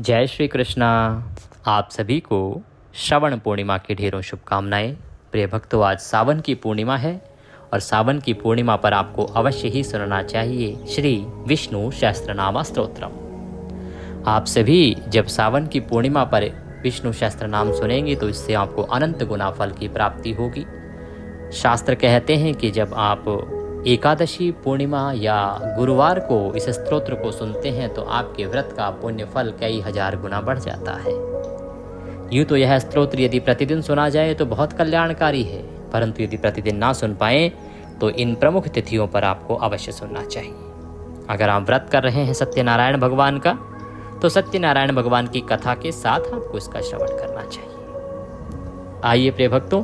जय श्री कृष्णा। आप सभी को श्रवण पूर्णिमा की ढेरों शुभकामनाएं। प्रिय भक्तों, आज सावन की पूर्णिमा है और सावन की पूर्णिमा पर आपको अवश्य ही सुनना चाहिए श्री विष्णु सहस्त्रनाम स्तोत्रम। आप सभी जब सावन की पूर्णिमा पर विष्णु सहस्त्रनाम सुनेंगे तो इससे आपको अनंत गुना फल की प्राप्ति होगी। शास्त्र कहते हैं कि जब आप एकादशी, पूर्णिमा या गुरुवार को इस स्तोत्र को सुनते हैं तो आपके व्रत का पुण्य फल कई हजार गुना बढ़ जाता है। यूँ तो यह स्तोत्र यदि प्रतिदिन सुना जाए तो बहुत कल्याणकारी है, परंतु यदि प्रतिदिन ना सुन पाए तो इन प्रमुख तिथियों पर आपको अवश्य सुनना चाहिए। अगर आप व्रत कर रहे हैं सत्यनारायण भगवान का तो सत्यनारायण भगवान की कथा के साथ आपको इसका श्रवण करना चाहिए। आइए प्रिय भक्तों,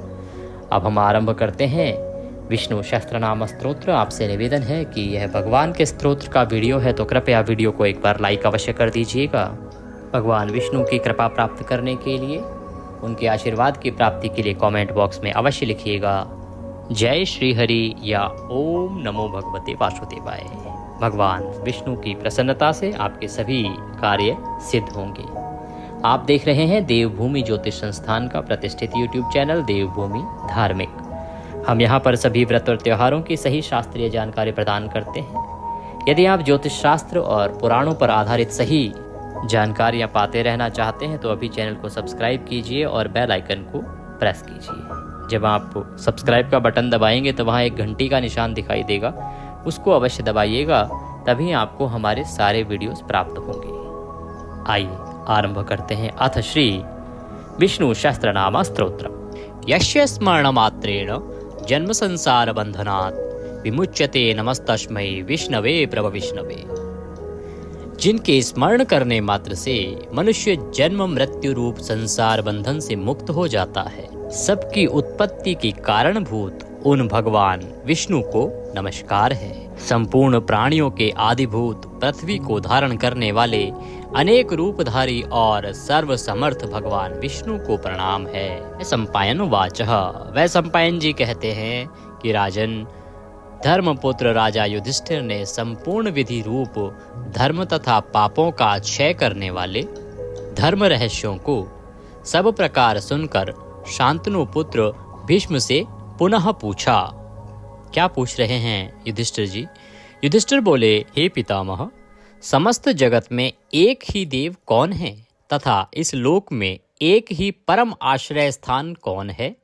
अब हम आरंभ करते हैं विष्णु सहस्त्रनाम स्तोत्र। आपसे निवेदन है कि यह भगवान के स्तोत्र का वीडियो है तो कृपया वीडियो को एक बार लाइक अवश्य कर दीजिएगा। भगवान विष्णु की कृपा प्राप्त करने के लिए, उनके आशीर्वाद की प्राप्ति के लिए कमेंट बॉक्स में अवश्य लिखिएगा जय श्री हरि या ओम नमो भगवते वासुदेवाय। भगवान विष्णु की प्रसन्नता से आपके सभी कार्य सिद्ध होंगे। आप देख रहे हैं देवभूमि ज्योतिष संस्थान का प्रतिष्ठित यूट्यूब चैनल देवभूमि धार्मिक। हम यहाँ पर सभी व्रत और त्योहारों की सही शास्त्रीय जानकारी प्रदान करते हैं। यदि आप ज्योतिष शास्त्र और पुराणों पर आधारित सही जानकारियाँ पाते रहना चाहते हैं तो अभी चैनल को सब्सक्राइब कीजिए और बेल आइकन को प्रेस कीजिए। जब आप सब्सक्राइब का बटन दबाएंगे तो वहाँ एक घंटी का निशान दिखाई देगा, उसको अवश्य दबाइएगा, तभी आपको हमारे सारे वीडियोस प्राप्त होंगे। आइए आरंभ करते हैं। अथ श्री विष्णु सहस्त्रनाम स्तोत्रम्। यस्य स्मरण मात्रेण जन्म संसार बंधनात् विमुच्यते नमस्तस्मै विष्णवे प्रभ विष्णवे। जिनके स्मरण करने मात्र से मनुष्य जन्म मृत्यु रूप संसार बंधन से मुक्त हो जाता है, सबकी उत्पत्ति की कारणभूत उन भगवान विष्णु को नमस्कार है। संपूर्ण प्राणियों के आदिभूत पृथ्वी को धारण करने वाले अनेक रूपधारी और सर्व समर्थ भगवान विष्णु को प्रणाम है। सम्पायन वाचः। वह सम्पायन जी कहते हैं कि राजन, धर्मपुत्र राजा युधिष्ठिर ने संपूर्ण विधि रूप धर्म तथा पापों का क्षय करने वाले धर्म रहस्यों को सब प्रकार सुनकर शांतनु पुत्र भीष्म से पुनः पूछा। क्या पूछ रहे हैं युधिष्ठिर जी? युधिष्ठिर बोले, हे पितामह, समस्त जगत में एक ही देव कौन है तथा इस लोक में एक ही परम आश्रय स्थान कौन है,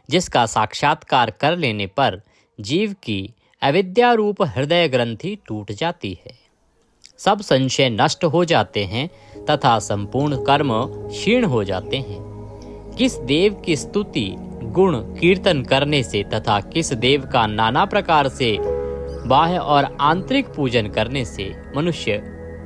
जिसका साक्षात्कार कर लेने पर जीव की अविद्या रूप हृदय ग्रंथि टूट जाती है, सब संशय नष्ट हो जाते हैं तथा संपूर्ण कर्म क्षीण हो जाते हैं। किस देव की स्तुति गुण कीर्तन करने से तथा किस देव का नाना प्रकार से बाह्य और आंतरिक पूजन करने से मनुष्य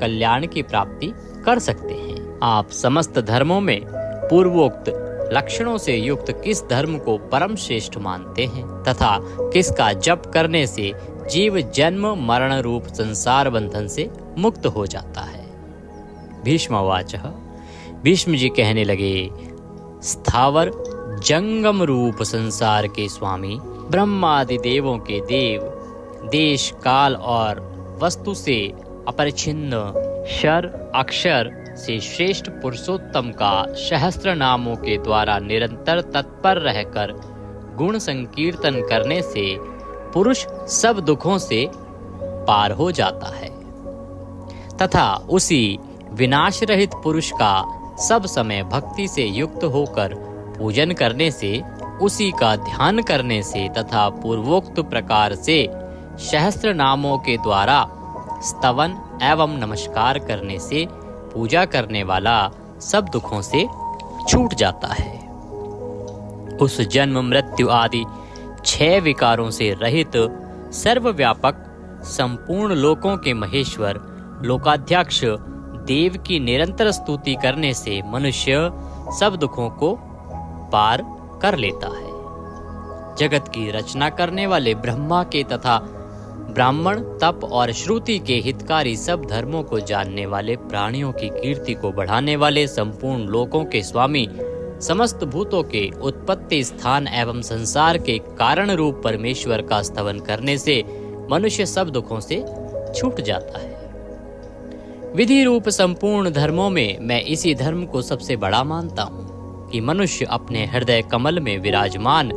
कल्याण की प्राप्ति कर सकते हैं। आप समस्त धर्मों में पूर्वोक्त लक्षणों से युक्त किस धर्म को परम श्रेष्ठ मानते हैं तथा किसका जप करने से जीव जन्म मरण रूप संसार बंधन से मुक्त हो जाता है। भीष्मवाचः। भीष्म जी कहने लगे, स्थावर जंगम रूप संसार के स्वामी ब्रह्मादि देवों के देव, देश काल और वस्तु से अपरिच्छिन्न क्षर अक्षर से श्रेष्ठ पुरुषोत्तम का सहस्त्र नामों के द्वारा निरंतर तत्पर रहकर गुण संकीर्तन करने से पुरुष सब दुखों से पार हो जाता है तथा उसी विनाश रहित पुरुष का सब समय भक्ति से युक्त होकर पूजन करने से, उसी का ध्यान करने से तथा पूर्वोक्त प्रकार से सहस्त्र नामों के द्वारा स्तवन एवं नमस्कार करने से पूजा करने वाला सब दुखों से छूट जाता है। उस जन्म मृत्यु आदि 6 विकारों से रहित सर्वव्यापक संपूर्ण लोकों के महेश्वर लोकाध्यक्ष देव की निरंतर स्तुति करने से मनुष्य सब दुखों को पार कर लेता है। जगत की रचना करने वाले ब्रह्मा के तथा ब्राह्मण तप और श्रुति के हितकारी सब धर्मों को जानने वाले, प्राणियों की कीर्ति को बढ़ाने वाले, संपूर्ण लोकों के स्वामी, समस्त भूतों के उत्पत्ति स्थान एवं संसार के कारण रूप परमेश्वर का स्तवन करने से मनुष्य सब दुखों से छूट जाता है। विधि रूप संपूर्ण धर्मों में मैं इसी धर्म को सबसे बड़ा मानता हूँ कि मनुष्य अपने हृदय कमल में विराजमान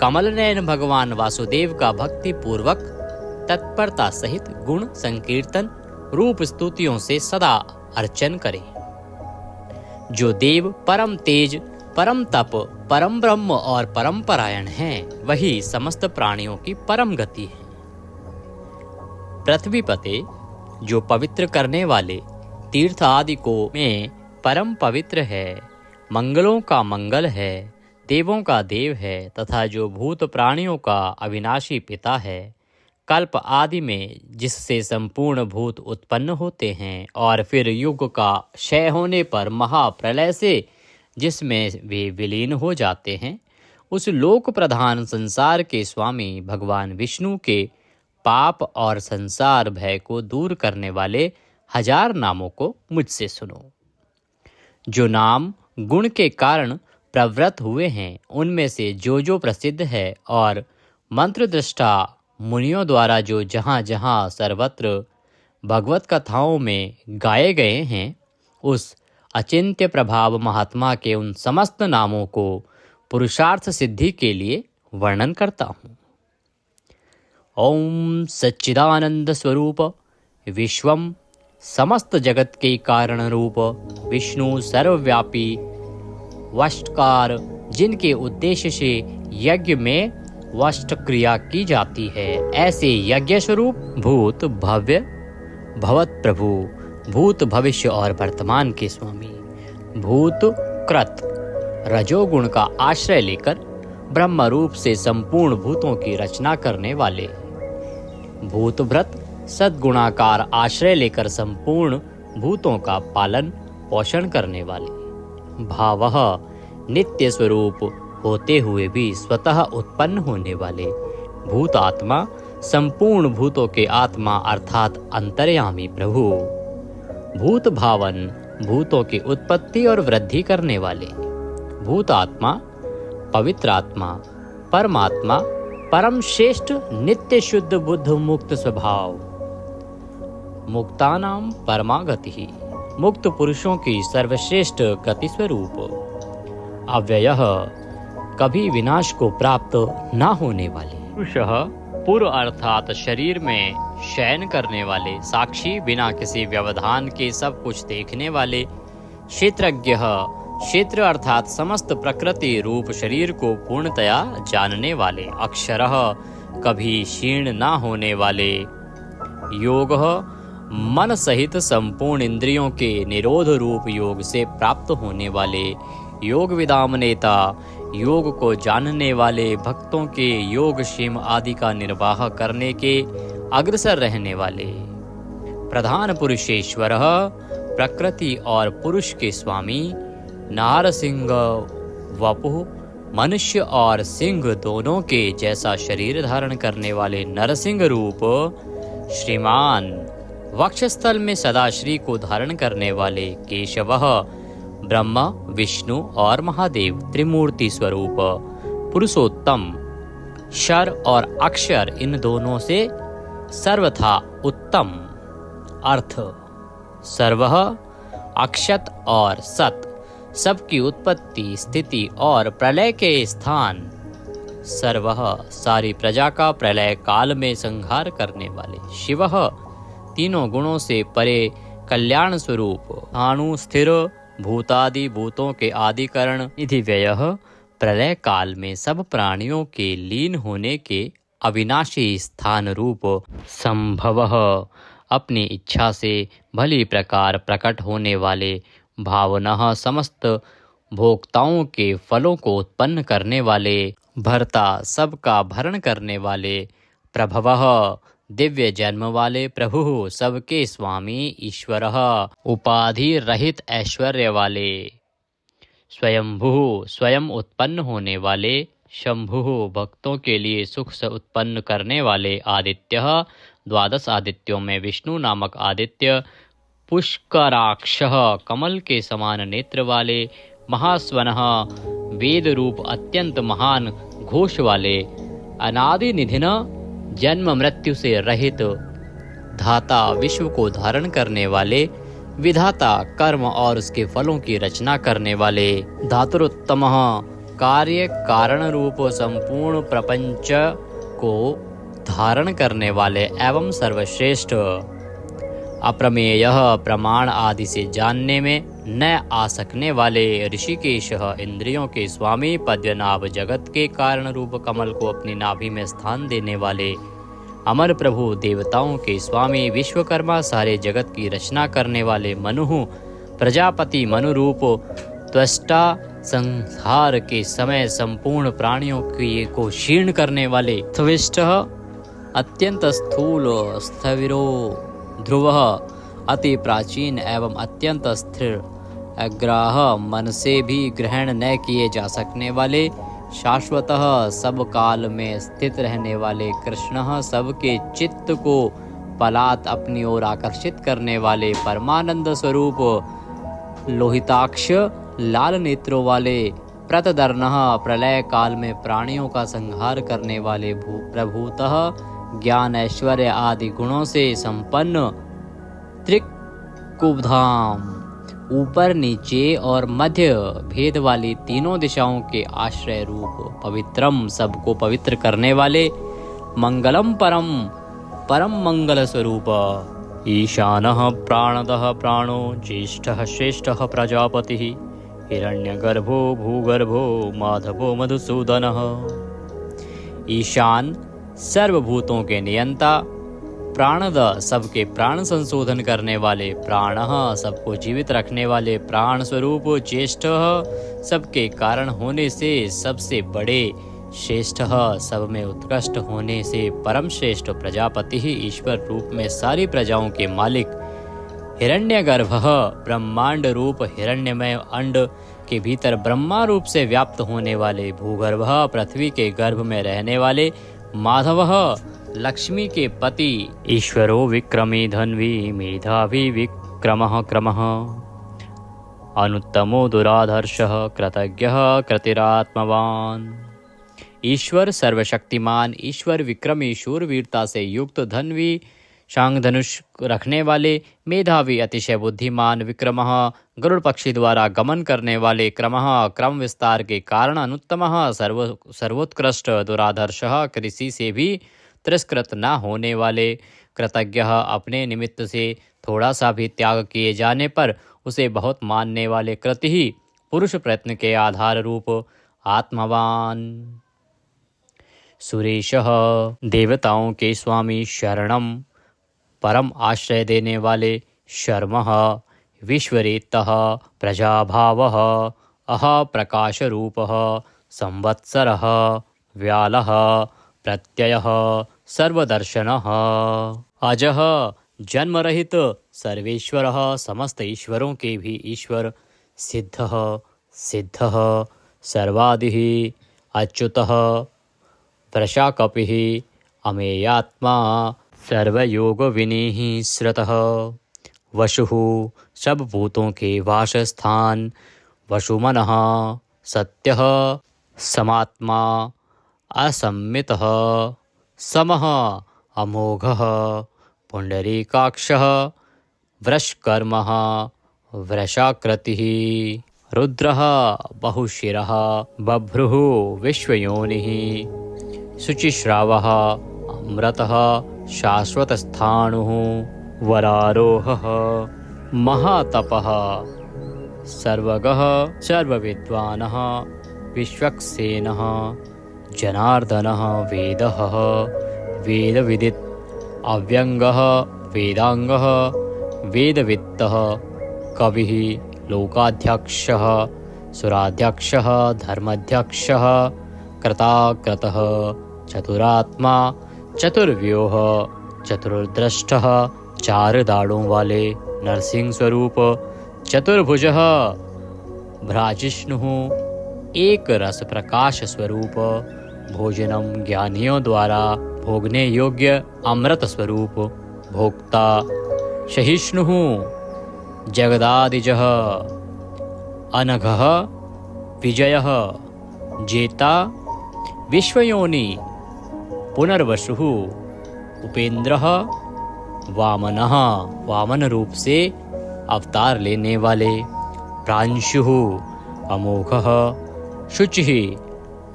कमल नयन भगवान वासुदेव का भक्ति पूर्वक तत्परता सहित गुण संकीर्तन रूप स्तुतियों से सदा अर्चन करे। जो देव परम तेज, परम तप, परम ब्रह्म और परम परायण हैं, वही समस्त प्राणियों की परम गति है। पृथ्वी पते जो पवित्र करने वाले तीर्थ आदि को में परम पवित्र है, मंगलों का मंगल है, देवों का देव है तथा जो भूत प्राणियों का अविनाशी पिता है, कल्प आदि में जिससे संपूर्ण भूत उत्पन्न होते हैं और फिर युग का क्षय होने पर महाप्रलय से जिसमें वे विलीन हो जाते हैं, उस लोक प्रधान संसार के स्वामी भगवान विष्णु के पाप और संसार भय को दूर करने वाले 1000 नामों को मुझसे सुनो। जो नाम गुण के कारण प्रवृत्त हुए हैं, उनमें से जो प्रसिद्ध है और मंत्र दृष्टा मुनियों द्वारा जो जहाँ जहाँ सर्वत्र भगवत कथाओं में गाए गए हैं, उस अचिंत्य प्रभाव महात्मा के उन समस्त नामों को पुरुषार्थ सिद्धि के लिए वर्णन करता हूँ। ओम सच्चिदानंद स्वरूप विश्वम समस्त जगत के कारण रूप विष्णु सर्वव्यापी वष्टकार, जिनके उद्देश्य से यज्ञ में वष्ट क्रिया की जाती है, ऐसे यज्ञ स्वरूप भूत भव्य भवत प्रभु, भूत भविष्य और वर्तमान के स्वामी, भूत कृत रजोगुण का आश्रय लेकर ब्रह्म रूप से संपूर्ण भूतों की रचना करने वाले, भूत भ्रत सद्गुणाकार आश्रय लेकर संपूर्ण भूतों का पालन पोषण करने वाले, भावः नित्य स्वरूप होते हुए भी स्वतः उत्पन्न होने वाले, भूत आत्मा संपूर्ण भूतों के आत्मा अर्थात अंतर्यामी प्रभु, भूत भावन भूतों की उत्पत्ति और वृद्धि करने वाले, भूत आत्मा पवित्र आत्मा परमात्मा परम श्रेष्ठ नित्य शुद्ध बुद्ध मुक्त स्वभाव, मुक्तानाम परमागति, मुक्त पुरुषों की सर्वश्रेष्ठ गति स्वरूप, अव्ययः कभी विनाश को प्राप्त न होने वाले, पुरुषः पूर्व अर्थात शरीर में शयन करने वाले, साक्षी बिना किसी व्यवधान के सब कुछ देखने वाले, क्षेत्रज्ञः क्षेत्र अर्थात समस्त प्रकृति रूप शरीर को पूर्णतया जानने वाले, अक्षरः कभी क्षीण न होने वाले, योगः मन सहित संपूर्ण इंद्रियों के निरोध रूप योग से प्राप्त होने वाले, योग विदाम नेता योग को जानने वाले, भक्तों के योग क्षेम आदि का निर्वाह करने के अग्रसर रहने वाले, प्रधान पुरुषेश्वर प्रकृति और पुरुष के स्वामी, नारसिंह वपुः मनुष्य और सिंह दोनों के जैसा शरीर धारण करने वाले नरसिंह रूप, श्रीमान वक्षस्थल में सदा श्री को धारण करने वाले, केशवः ब्रह्मा विष्णु और महादेव त्रिमूर्ति स्वरूप, पुरुषोत्तम क्षर और अक्षर इन दोनों से सर्वथा उत्तम, अर्थ सर्वः अक्षत और सत सबकी उत्पत्ति स्थिति और प्रलय के स्थान, सर्वः सारी प्रजा का प्रलय काल में संहार करने वाले, शिवः तीनों गुणों से परे कल्याण स्वरूप, अणु स्थिर भूतादि भूतों के आदिकरण, निधि व्ययः प्रलय काल में सब प्राणियों के लीन होने के अविनाशी स्थान रूप, संभवः अपनी इच्छा से भली प्रकार प्रकट होने वाले, भावनः समस्त भोक्ताओं के फलों को उत्पन्न करने वाले, भर्ता सबका भरण करने वाले, प्रभवः दिव्य जन्म वाले प्रभु सबके स्वामी, ईश्वरः उपाधि रहित ऐश्वर्य वाले, स्वयंभू स्वयं उत्पन्न होने वाले, शंभु भक्तों के लिए सुख से उत्पन्न करने वाले, आदित्यः 12 आदित्यों में विष्णु नामक आदित्य, पुष्कराक्षः कमल के समान नेत्र वाले, महास्वनः वेद रूप अत्यंत महान घोष वाले, अनादि निधिन जन्म मृत्यु से रहित, धाता विश्व को धारण करने वाले, विधाता, कर्म और उसके फलों की रचना करने वाले, धातुरुत्तमः, कार्य कारण रूप संपूर्ण प्रपंच को धारण करने वाले एवं सर्वश्रेष्ठ, अप्रमेय, प्रमाण आदि से जानने में न आ सकने वाले, ऋषिकेश, इंद्रियों के स्वामी, पद्मनाभ, जगत के कारण रूप कमल को अपनी नाभि में स्थान देने वाले, अमर प्रभु, देवताओं के स्वामी, विश्वकर्मा, सारे जगत की रचना करने वाले, मनु, प्रजापति, मनु रूप त्वष्टा, संहार के समय संपूर्ण प्राणियों को क्षीण करने वाले, त्विष्ट, अत्यंत स्थूल, स्थविरो, ध्रुव, अति प्राचीन एवं अत्यंत स्थिर, अग्राह, मन से भी ग्रहण न किए जा सकने वाले, शाश्वतः, सब काल में स्थित रहने वाले, कृष्ण, सबके चित्त को पलात अपनी ओर आकर्षित करने वाले, परमानंद स्वरूप, लोहिताक्ष, लाल नेत्रों वाले, प्रतदर्नः, प्रलय काल में प्राणियों का संहार करने वाले, प्रभूतः, ज्ञान ऐश्वर्य आदि गुणों से संपन्न, त्रिकुबधाम, ऊपर नीचे और मध्य भेद वाली तीनों दिशाओं के आश्रय रूप, पवित्रम, सबको पवित्र करने वाले, मंगलम परम, परम मंगल स्वरूप, ईशानः, प्राणदः, प्राणो, ज्येष्ठः, श्रेष्ठः, प्रजापतिः, हिरण्यगर्भो, भूगर्भो, माधवो, मधुसूदनः, ईशान, सर्वभूतों के नियंता, प्राणद, सबके प्राण संशोधन करने वाले, प्राणः, सबको जीवित रखने वाले, प्राण स्वरूप, ज्येष्ठ, सबके कारण होने से सबसे बड़े, श्रेष्ठ, सब में उत्कृष्ट होने से परम श्रेष्ठ, प्रजापति, ईश्वर रूप में सारी प्रजाओं के मालिक, हिरण्यगर्भ, ब्रह्मांड रूप हिरण्यमय अंड के भीतर ब्रह्मा रूप से व्याप्त होने वाले, भूगर्भ, पृथ्वी के गर्भ में रहने वाले, माधव, लक्ष्मी के पति, ईश्वरो विक्रमी, धन्वी, मेधावी, विक्रमः, क्रमः, अनुत्तमो, दुराधर्षः, कृतज्ञः, कृतिरात्मवान, ईश्वर सर्वशक्तिमान, ईश्वर विक्रमी, शूरवीरता से युक्त, धन्वी, शांग धनुष रखने वाले, मेधावी, अतिशय बुद्धिमान, विक्रमः, गरुड़ पक्षी द्वारा गमन करने वाले, क्रमः, क्रम विस्तार के कारण, अनुत्तमः, सर्वोत्कृष्ट, दुराधर्षः, कृषि से भी तिरस्कृत न होने वाले, कृतज्ञ, अपने निमित्त से थोड़ा सा भी त्याग किए जाने पर उसे बहुत मानने वाले, कृति ही, पुरुष प्रयत्न के आधार रूप, आत्मवान, सुरेशः, देवताओं के स्वामी, शरणम, परम आश्रय देने वाले, शर्मः, विश्वरेतः, प्रजाभावः, अह, प्रकाश रूपः, संवत्सरः, व्यालः, प्रत्ययः, सर्वदर्शनः, अजः, जन्मरहित, सर्वेश्वरः, समस्त ईश्वरों के भी ईश्वर, सिद्धः, सिद्धः, सर्वादिः, अच्युतः, वृषाकपिः, अमेयात्मा, सर्वयोग विनीः श्रतः, वशुः, सब भूतों के वासस्थान, वशुमनः, सत्यः, समात्मा, असम्मितः, समः, अमोघः, पुंडरीकाक्षः, वृषकर्मः, वृषाकृतिः, रुद्रः, बहुशिरः, बभ्रुः, विश्वयोनिः, शुचिश्रावः, अमृतः, शाश्वतस्थाणुः, वरारोहः, महातपः, सर्वगः, सर्वविद्वानः, विश्वक्सेनः, जनार्दनः, वेदः, वेदविदित्, अव्यङ्गः, वेदाङ्गः, वेदवित्तः, कविः, लोकाध्यक्षः, सुराध्यक्षः, धर्माध्यक्षः, कृताकृतः, चतुरात्मा, चतुर्व्यूह, चतुर्दृष्टः, चार दाढ़ों वाले, नरसिंह स्वरूप, चतुर्भुजः, भ्राजिष्णुः, एक रस प्रकाश स्वरूप, भोजनम, ज्ञानियों द्वारा भोगने योग्य अमृत स्वरूप, भोक्ता, सहिष्णुः, जगदादिजः, अनघः, विजयः, जेता, विश्वयोनि, पुनर्वसुः, उपेन्द्रः, वामनः, वामन रूप से अवतार लेने वाले, प्रांशुः अमोघः, शुचिः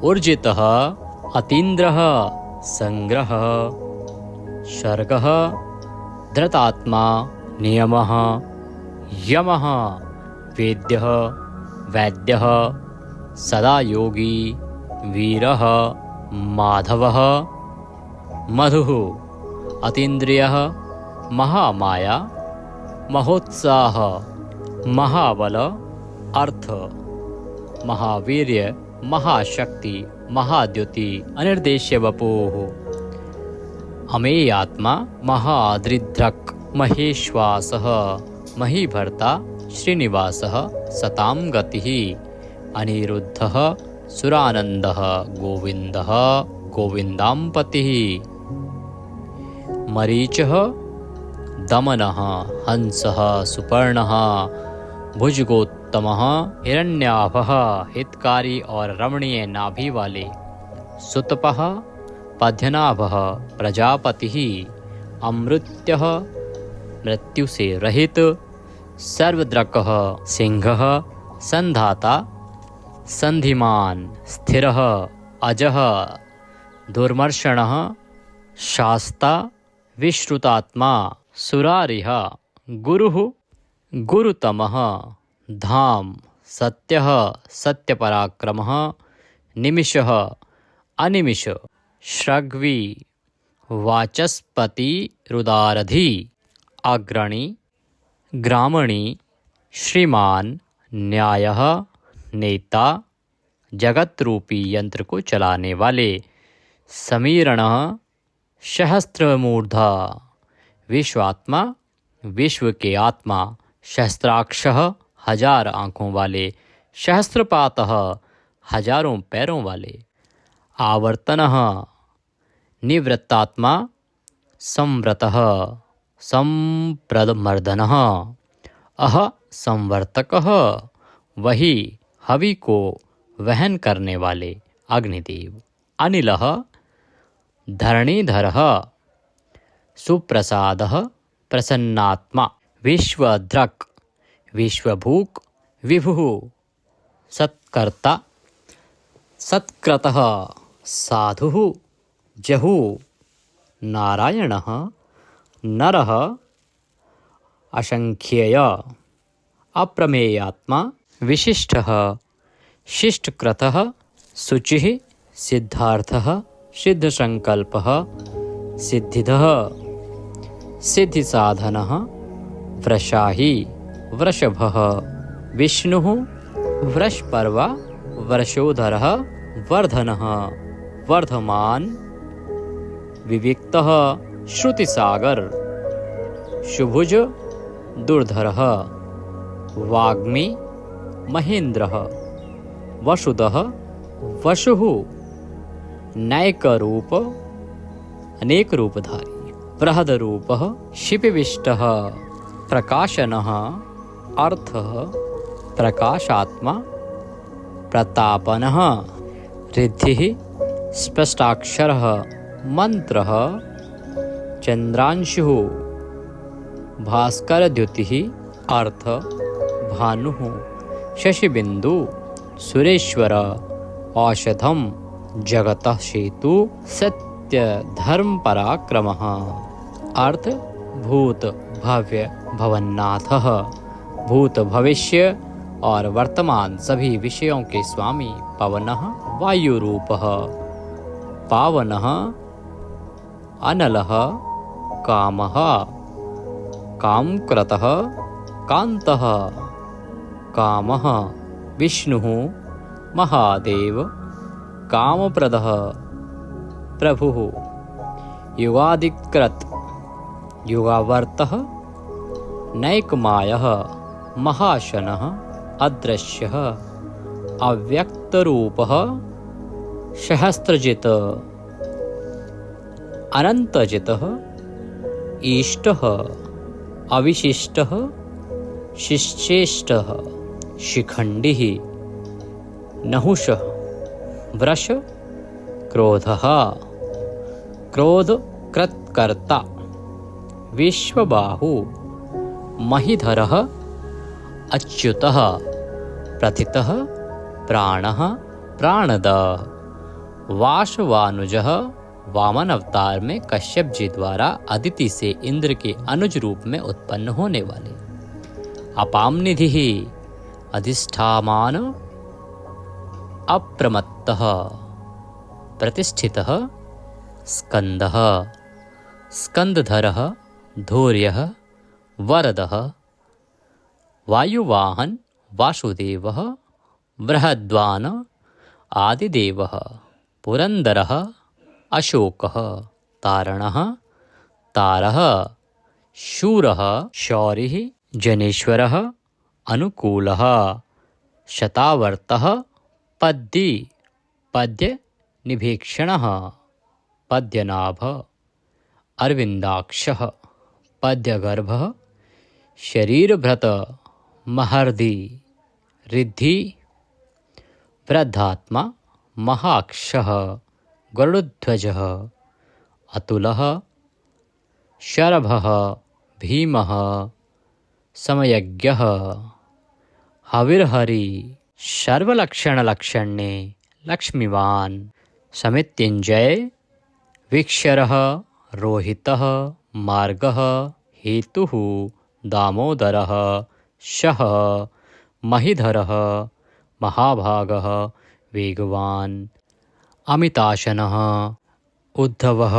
ऊर्जितः, अतीन्द्रः संग्रह, सर्गः धृतात्मा, नियमः यमः, वेद्यः वैद्यः, सदा योगी, वीरः माधवः, मधुः अतीन्द्रियः, महामाया, महोत्साह, महाबल, अर्थ, महावीर्य, महाशक्ति, महाद्युति, अनिर्देश्य वपुः, अमेयात्मा, महादृढ्रक्, महेश्वासः, महीभर्ता, श्रीनिवासः, सतां गतिः, अनिरुद्धः, सुरानन्दः, गोविन्दः गोविन्दाम्पतिः, मरीचः, दमनः, हंसः, सुपर्णः, भुजगोत्तमः, हिरण्याभः, हितकारी और रमणीय नाभि वाले, सुतपः, पद्यनाभः, प्रजापतिः, अमृत्यः, मृत्यु से रहित, सर्वद्रकः, सिंहः, संधाता, संधिमान, स्थिरः, अजः, दुर्मर्षणः, शास्ता, विश्रुतात्मा, सुरारिः, गुरुः, गुरुतमः, धाम, सत्यः, सत्यपराक्रमः, निमिषः, अनिमिष, श्रग्वी, वाचस्पति, रुदारधि, अग्रणी, ग्रामणी, श्रीमान, न्यायः, नेता, जगत रूपी यंत्र को चलाने वाले, समीरणः, सहस्त्रमूर्धा, विश्वात्मा, विश्व के आत्मा, सहस्त्राक्षः, हजार आँखों वाले, सहस्त्रपातः, हजारों पैरों वाले, आवर्तनः, निवृत्तात्मा, संव्रतः, संप्रदमर्दनः, अह संवर्तकः, वही हवि को वहन करने वाले, अग्निदेव, अनिलः, धरणीधरः, सुप्रसादः, प्रसन्नात्मा, विश्वद्रक्, विश्वभूक्, विभुः, सत्कर्ता, सत्कृतः, साधुः, जहु, नारायणः, नरः, असंख्येय, अप्रमेयात्मा, विशिष्टः, शिष्टकृतः, शुचिः, सिद्धार्थः, सिद्धसंकल्पः, सिद्धिदः, सिद्धिसाधनः, वृषाही, वृषभः, विष्णुः, वृषपर्वा, वर्षोधरः, वर्धनः, वर्धमान, विविक्तः, श्रुतिसागर, शुभुज, दुर्धरः, वाग्मी, महेन्द्रः, वसुदः, वसुः, नैकरूप, अनेक रूपधारी, बृहदरूपः, शिपिविष्टः, प्रकाशनः, अर्थः, प्रकाशात्मा, प्रतापनः, रिद्धिः, स्पष्टाक्षरः, मंत्रः, चंद्रांशुः, भास्करद्युतिः, अर्थ, भानुः, शशिबिंदु, सुरेश्वर, औषधम, जगतः सेतु, सत्य धर्म पराक्रमः, अर्थ, भूत भव्य भवन्नाथः, भूत भविष्य और वर्तमान सभी विषयों के स्वामी, पवनः, वायुरूपः, पावनः, अनलः, कामः, कामकृतः, कान्तः, कामः, विष्णुः, महादेव, कामप्रदः, प्रभुः, युगादिकृत, युगावर्तः, नैकमायः, महाशनः, अदृश्यः, अव्यक्तरूपः, सहस्त्रजित्, अनन्तजितः, ईष्टः, अविशिष्टः, शिश्चेष्टः, शिखण्डिः, नहुषः, वृष, क्रोधः, क्रोधकृत्कर्ता, विश्वबाहु, महीधरः, अच्युतः प्रथितः प्राणः प्राणदः। वासवानुजः वामन अवतार में कश्यप जी द्वारा अदिति से इंद्र के अनुज रूप में उत्पन्न होने वाले। अपाम निधि अधिष्ठामान अप्रमत्तः प्रतिष्ठितः स्कंदः स्कंदधरः धैर्यः वरदः वायुवाहन वासुदेवः बृहद्वान आदिदेवः पुरंदरः अशोकः तारणः तारः शूरः शौरिः जनेश्वरः अनुकूलः शतावर्तः पद्दी पद्य निभीक्षणः पद्यनाभ अरविंदाक्षः पद्यगर्भः शरीरभृत महर्दि रिद्धि वृद्धात्मा महाक्षः गरुडध्वजः अतुलः शरभः भीमः समयज्ञः हविर्हरि सर्वलक्षणलक्षण्ये लक्ष्मीवान् समित्युञ्जय वीक्षरः रोहितः मार्गः हेतुः दामोदरः शः महिधरः महाभागः वेगवान् अमिताशनः उद्धवः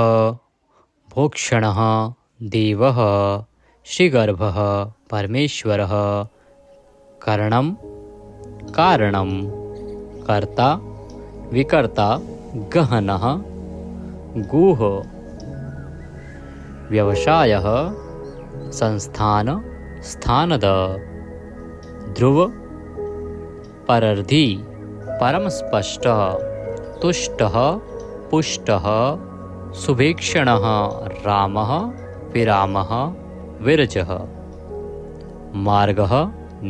भोक्षणः देवः श्रीगर्भः परमेश्वरः करणं कारणं कर्ता विकर्ता गहनः गुह व्यवसायः संस्थान स्थानद ध्रुव परर्धि परमस्पष्टः तुष्टः पुष्टः सुभीक्षणः रामः विरामः विरजः मार्गः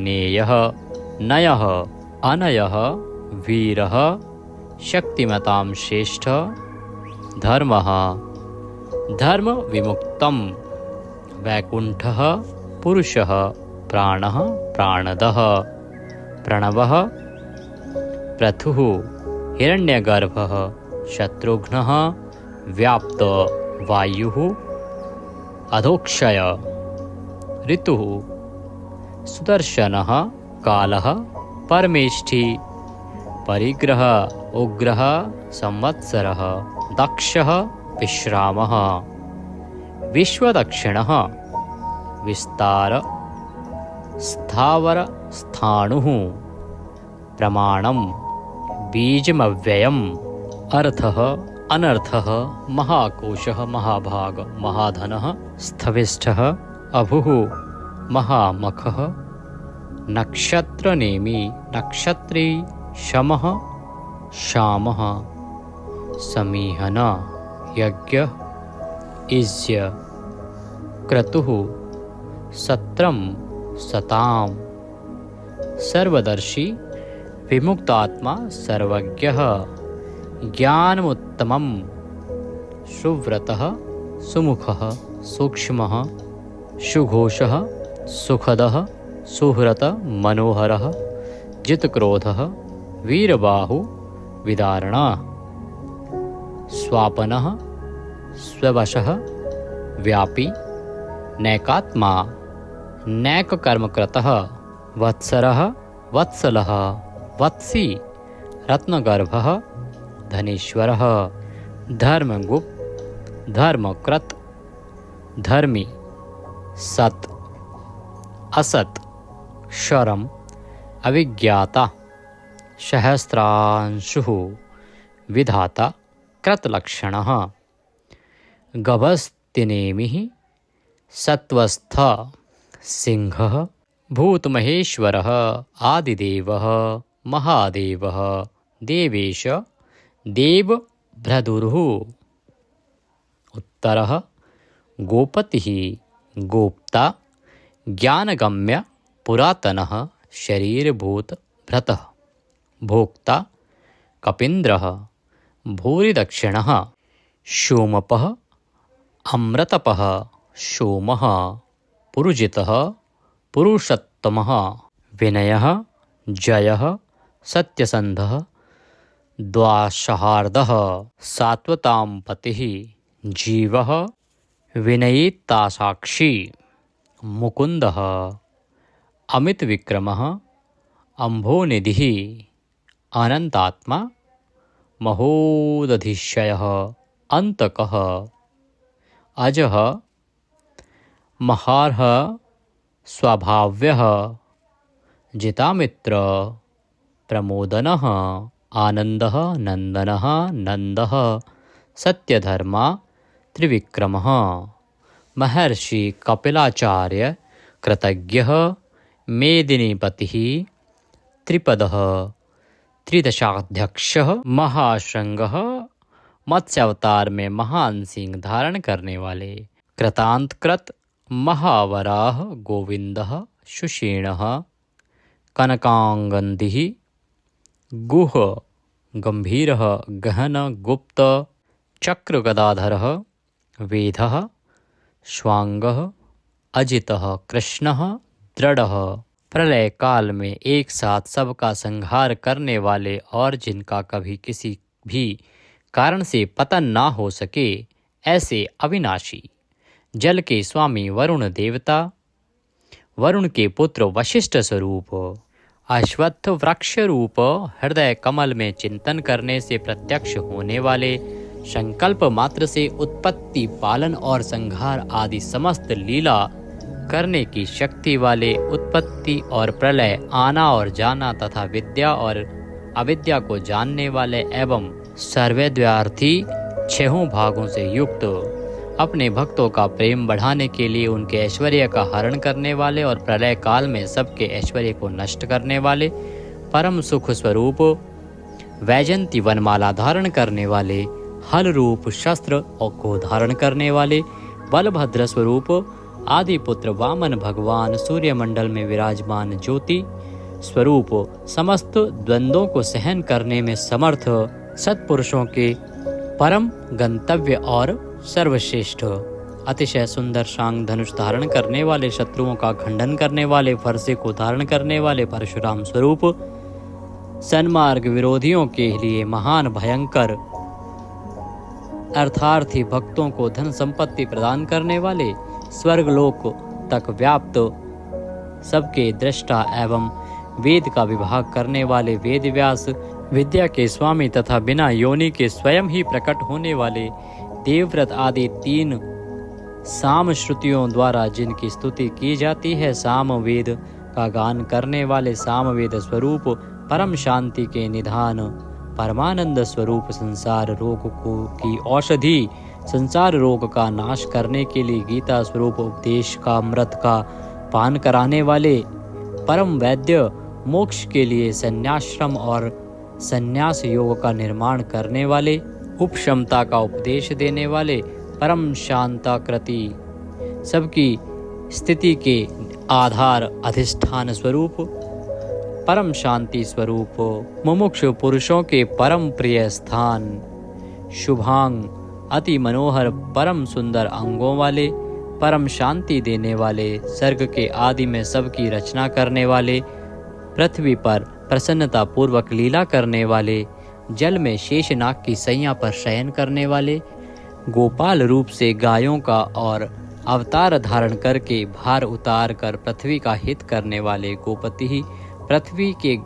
नेयः नयः अनयः वीरः शक्तिमतां श्रेष्ठ धर्मः धर्म विमुक्तं वैकुंठः पुरुषः प्राणः प्राणदः प्रणवः प्रथुः हिरण्यगर्भः शत्रुघ्नः व्याप्त वायुः अधोक्षय ऋतुः सुदर्शनः कालः परमेष्ठी परिग्रह उग्रः संवत्सरः दक्षः विश्रामः विश्वदक्षिणः विस्तार स्थावर स्थाणुः प्रमाणं बीजमव्ययम् अर्थः अनर्थः महाकोशः महाभाग महाधनः स्थविष्ठः अभुः महामखः नक्षत्रनेमी नक्षत्री शमः शामः समीहन यज्ञ इज्य क्रतुः सत्रम सताम सर्वदर्शी विमुक्तात्मा सर्वज्ञः ज्ञानमुत्तमं सुव्रतः सुमुखः सूक्ष्मः सुघोषः सुखदः सुहृत मनोहरः जितक्रोधः वीरबाहु विदारणः स्वापनः स्ववशः व्यापी नैकात्मा नैककर्मकृतः वत्सरः वत्सलः वत्सी रत्नगर्भः धनेश्वरः धर्मगुप्त धर्मकृत धर्मी सत असत शरम अविज्ञाता सहस्रांशुः विधाता कृतलक्षणः गभस्तिनेमिः सत्वस्थ सिंहः भूतमहेश्वरः आदिदेवः महादेवः देवेश देवभ्रदुरुः उत्तरः गोपतिः गोप्ता ज्ञानगम्य पुरातनः शरीरभूत भृतः भोक्ता कपीन्द्रः भूरिदक्षिणः सोमपः अमृतपः सोमः पुरुजितः पुरुषोत्तमः विनयः जयः सत्यसन्धः द्वाशहार्दः सात्वतां पतिः जीवः विनयितासाक्षी मुकुन्दः अमितविक्रमः अम्भोनिधिः अनन्तात्मा महोदधिशयः अन्तकः अजः महार्हः स्वभाव्यः जितामित्र प्रमोदनः आनन्दः नन्दनः नन्दः सत्यधर्मा त्रिविक्रमः महर्षि कपिलाचार्य कृतज्ञः मेदिनीपतिः त्रिपदः त्रिदशाध्यक्षः महाशृंगः मत्स्यावतार में महान सिंह धारण करने वाले कृतांतकृत महावराह गोविंदः सुषेणः कनकांगन्धिः गुह गंभीरः गहन गुप्त चक्रगदाधरः वेदः श्वांगः अजितः कृष्णः दृढ़ः प्रलय काल में एक साथ सबका संहार करने वाले और जिनका कभी किसी भी कारण से पतन ना हो सके ऐसे अविनाशी जल के स्वामी वरुण देवता वरुण के पुत्र वशिष्ठ स्वरूप अश्वत्थ वृक्ष रूप हृदय कमल में चिंतन करने से प्रत्यक्ष होने वाले संकल्प मात्र से उत्पत्ति पालन और संहार आदि समस्त लीला करने की शक्ति वाले उत्पत्ति और प्रलय आना और जाना तथा विद्या और अविद्या को जानने वाले एवं सर्वैद्वार्थी छहों भागों से युक्त अपने भक्तों का प्रेम बढ़ाने के लिए उनके ऐश्वर्य का हरण करने वाले और प्रलय काल में सबके ऐश्वर्य को नष्ट करने वाले परम सुख स्वरूप वैजंती वनमाला धारण करने वाले हल रूप शस्त्र को धारण करने वाले बलभद्र स्वरूप आदि पुत्र वामन भगवान सूर्यमंडल में विराजमान ज्योति स्वरूप समस्त द्वंद्वों को सहन करने में समर्थ सत्पुरुषों के परम गंतव्य और सर्वश्रेष्ठ अतिशय सुंदर शांग धनुष धारण करने वाले शत्रुओं का खंडन करने वाले फरसे को धारण करने वाले परशुराम स्वरूप सन्मार्ग विरोधियों के लिए महान भयंकर अर्थार्थी भक्तों को धन संपत्ति प्रदान करने वाले स्वर्गलोक तक व्याप्त सबके दृष्टा एवं वेद का विभाग करने वाले वेद व्यास विद्या के स्वामी तथा बिना योनि के स्वयं ही प्रकट होने वाले देवव्रत आदि तीन साम श्रुतियों द्वारा जिनकी स्तुति की जाती है साम वेद का गान करने वाले साम वेद स्वरूप परम शांति के निधान परमानंद स्वरूप संसार रोग को की औषधि संसार रोग का नाश करने के लिए गीता स्वरूप उपदेश का अमृत का पान कराने वाले परम वैद्य मोक्ष के लिए संन्याश्रम और संन्यास योग का निर्माण करने वाले उपशमता का उपदेश देने वाले परम शांताकृति सबकी स्थिति के आधार अधिष्ठान स्वरूप परम शांति स्वरूप मुमुक्षु पुरुषों के परम प्रिय स्थान शुभांग अति मनोहर परम सुंदर अंगों वाले परम शांति देने वाले सर्ग के आदि में सबकी रचना करने वाले पृथ्वी पर प्रसन्नता पूर्वक लीला करने वाले जल में शेषनाग की सैया पर शयन करने वाले गोपाल रूप से गायों का और अवतार धारण करके भार उतार कर पृथ्वी का हित करने वाले गोपति ही पृथ्वी के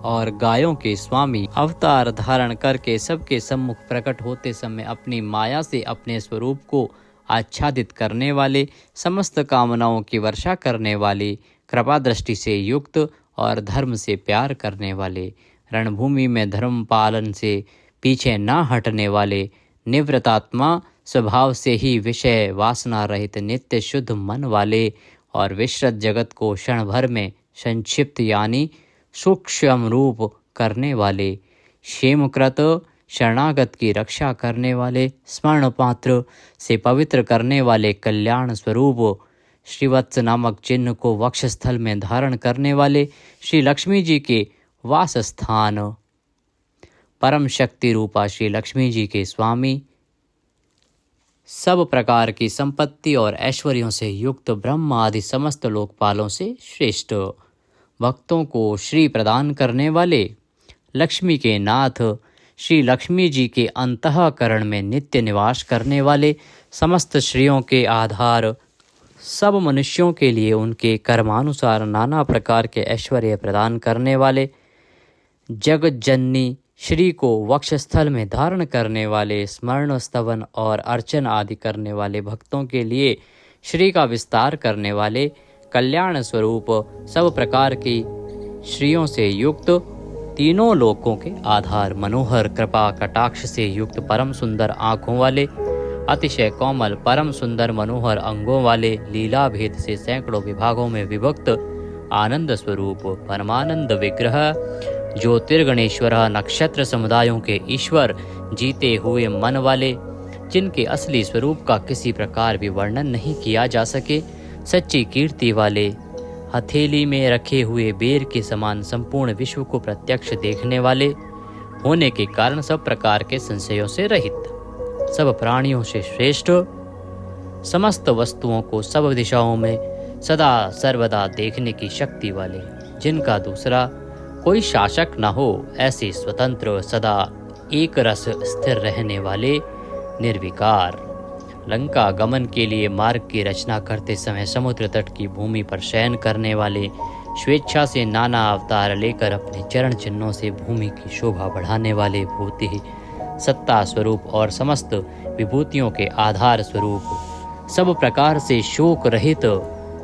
और गायों के स्वामी अवतार धारण करके सबके सम्मुख प्रकट होते समय अपनी माया से अपने स्वरूप को आच्छादित करने वाले समस्त कामनाओं की वर्षा करने वाले कृपा दृष्टि से युक्त और धर्म से प्यार करने वाले रणभूमि में धर्म पालन से पीछे न हटने वाले निवृत्तात्मा स्वभाव से ही विषय वासना रहित नित्य शुद्ध मन वाले और विश्रत जगत को क्षण भर में संक्षिप्त यानी सूक्ष्म रूप करने वाले क्षेमकृत शरणागत की रक्षा करने वाले स्वर्ण पात्र से पवित्र करने वाले कल्याण स्वरूप श्रीवत्स नामक चिन्ह को वक्षस्थल में धारण करने वाले श्री लक्ष्मी जी के वास स्थान परम शक्ति रूपा श्री लक्ष्मी जी के स्वामी सब प्रकार की संपत्ति और ऐश्वर्यों से युक्त ब्रह्म आदि समस्त लोकपालों से श्रेष्ठ भक्तों को श्री प्रदान करने वाले, लक्ष्मी के नाथ श्री लक्ष्मी जी के अंतःकरण में नित्य निवास करने वाले, समस्त श्रियों के आधार, सब मनुष्यों के लिए उनके कर्मानुसार नाना प्रकार के ऐश्वर्य प्रदान करने वाले, जगत जननी श्री को वक्षस्थल में धारण करने वाले, स्मरण स्तवन और अर्चन आदि करने वाले भक्तों के लिए श्री का विस्तार करने वाले, कल्याण स्वरूप सब प्रकार की श्रियों से युक्त, तीनों लोकों के आधार, मनोहर कृपा कटाक्ष से युक्त, परम सुंदर आँखों वाले, अतिशय कोमल परम सुंदर मनोहर अंगों वाले, लीला भेद से सैकड़ों विभागों में विभक्त, आनंद स्वरूप परमानंद विग्रह, ज्योतिर्गणेश्वर, नक्षत्र समुदायों के ईश्वर, जीते हुए मन वाले, जिनके असली स्वरूप का किसी प्रकार भी वर्णन नहीं किया जा सके, सच्ची कीर्ति वाले, हथेली में रखे हुए बेर के समान संपूर्ण विश्व को प्रत्यक्ष देखने वाले होने के कारण सब प्रकार के संशयों से रहित, सब प्राणियों से श्रेष्ठ, समस्त वस्तुओं को सब दिशाओं में सदा सर्वदा देखने की शक्ति वाले, जिनका दूसरा कोई शासक न हो, ऐसे स्वतंत्र सदा एक रस स्थिर रहने वाले, निर्विकार, लंका गमन के लिए मार्ग की रचना करते समय समुद्र तट की भूमि पर शयन करने वाले, स्वेच्छा से नाना अवतार लेकर अपने चरण चिन्हों से भूमि की शोभा बढ़ाने वाले, भूति सत्ता स्वरूप और समस्त विभूतियों के आधार स्वरूप, सब प्रकार से शोक रहित,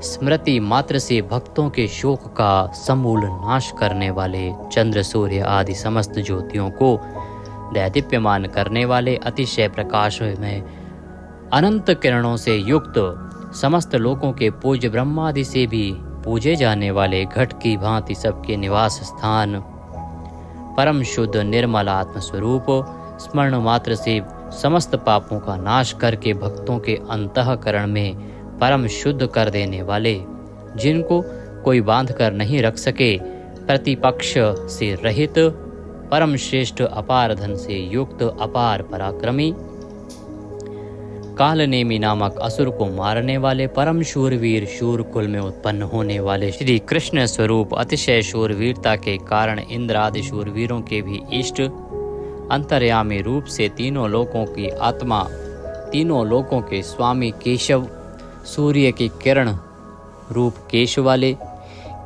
स्मृति मात्र से भक्तों के शोक का समूल नाश करने वाले, चंद्र सूर्य आदि समस्त ज्योतियों को दैदीप्यमान करने वाले, अतिशय प्रकाश में अनंत किरणों से युक्त, समस्त लोकों के पूज्य ब्रह्मादि से भी पूजे जाने वाले, घट की भांति सबके निवास स्थान, परम शुद्ध निर्मल आत्म स्वरूप, स्मरण मात्र से समस्त पापों का नाश करके भक्तों के अंतःकरण में परम शुद्ध कर देने वाले, जिनको कोई बांध कर नहीं रख सके, प्रतिपक्ष से रहित, परम श्रेष्ठ अपार धन से युक्त, अपार पराक्रमी, कालनेमी नामक असुर को मारने वाले, परम शूरवीर, शूर कुल में उत्पन्न होने वाले, श्री कृष्ण स्वरूप, अतिशय शूरवीरता के कारण इंद्र आदि शूरवीरों के भी इष्ट, अंतर्यामी रूप से तीनों लोकों की आत्मा, तीनों लोकों के स्वामी केशव, सूर्य की किरण रूप केश वाले,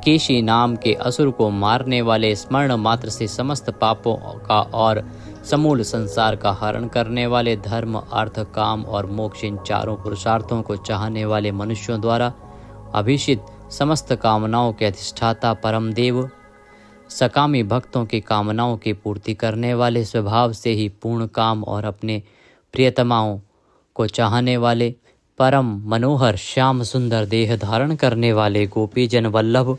केशी नाम के असुर को मारने वाले, स्मरण मात्र से समस्त पापों का और समूल संसार का हरण करने वाले, धर्म अर्थ काम और मोक्ष इन चारों पुरुषार्थों को चाहने वाले मनुष्यों द्वारा अभिषित, समस्त कामनाओं के अधिष्ठाता परम देव, सकामी भक्तों की कामनाओं की पूर्ति करने वाले, स्वभाव से ही पूर्ण काम और अपने प्रियतमाओं को चाहने वाले, परम मनोहर श्याम सुंदर देह धारण करने वाले, गोपी जन वल्लभ,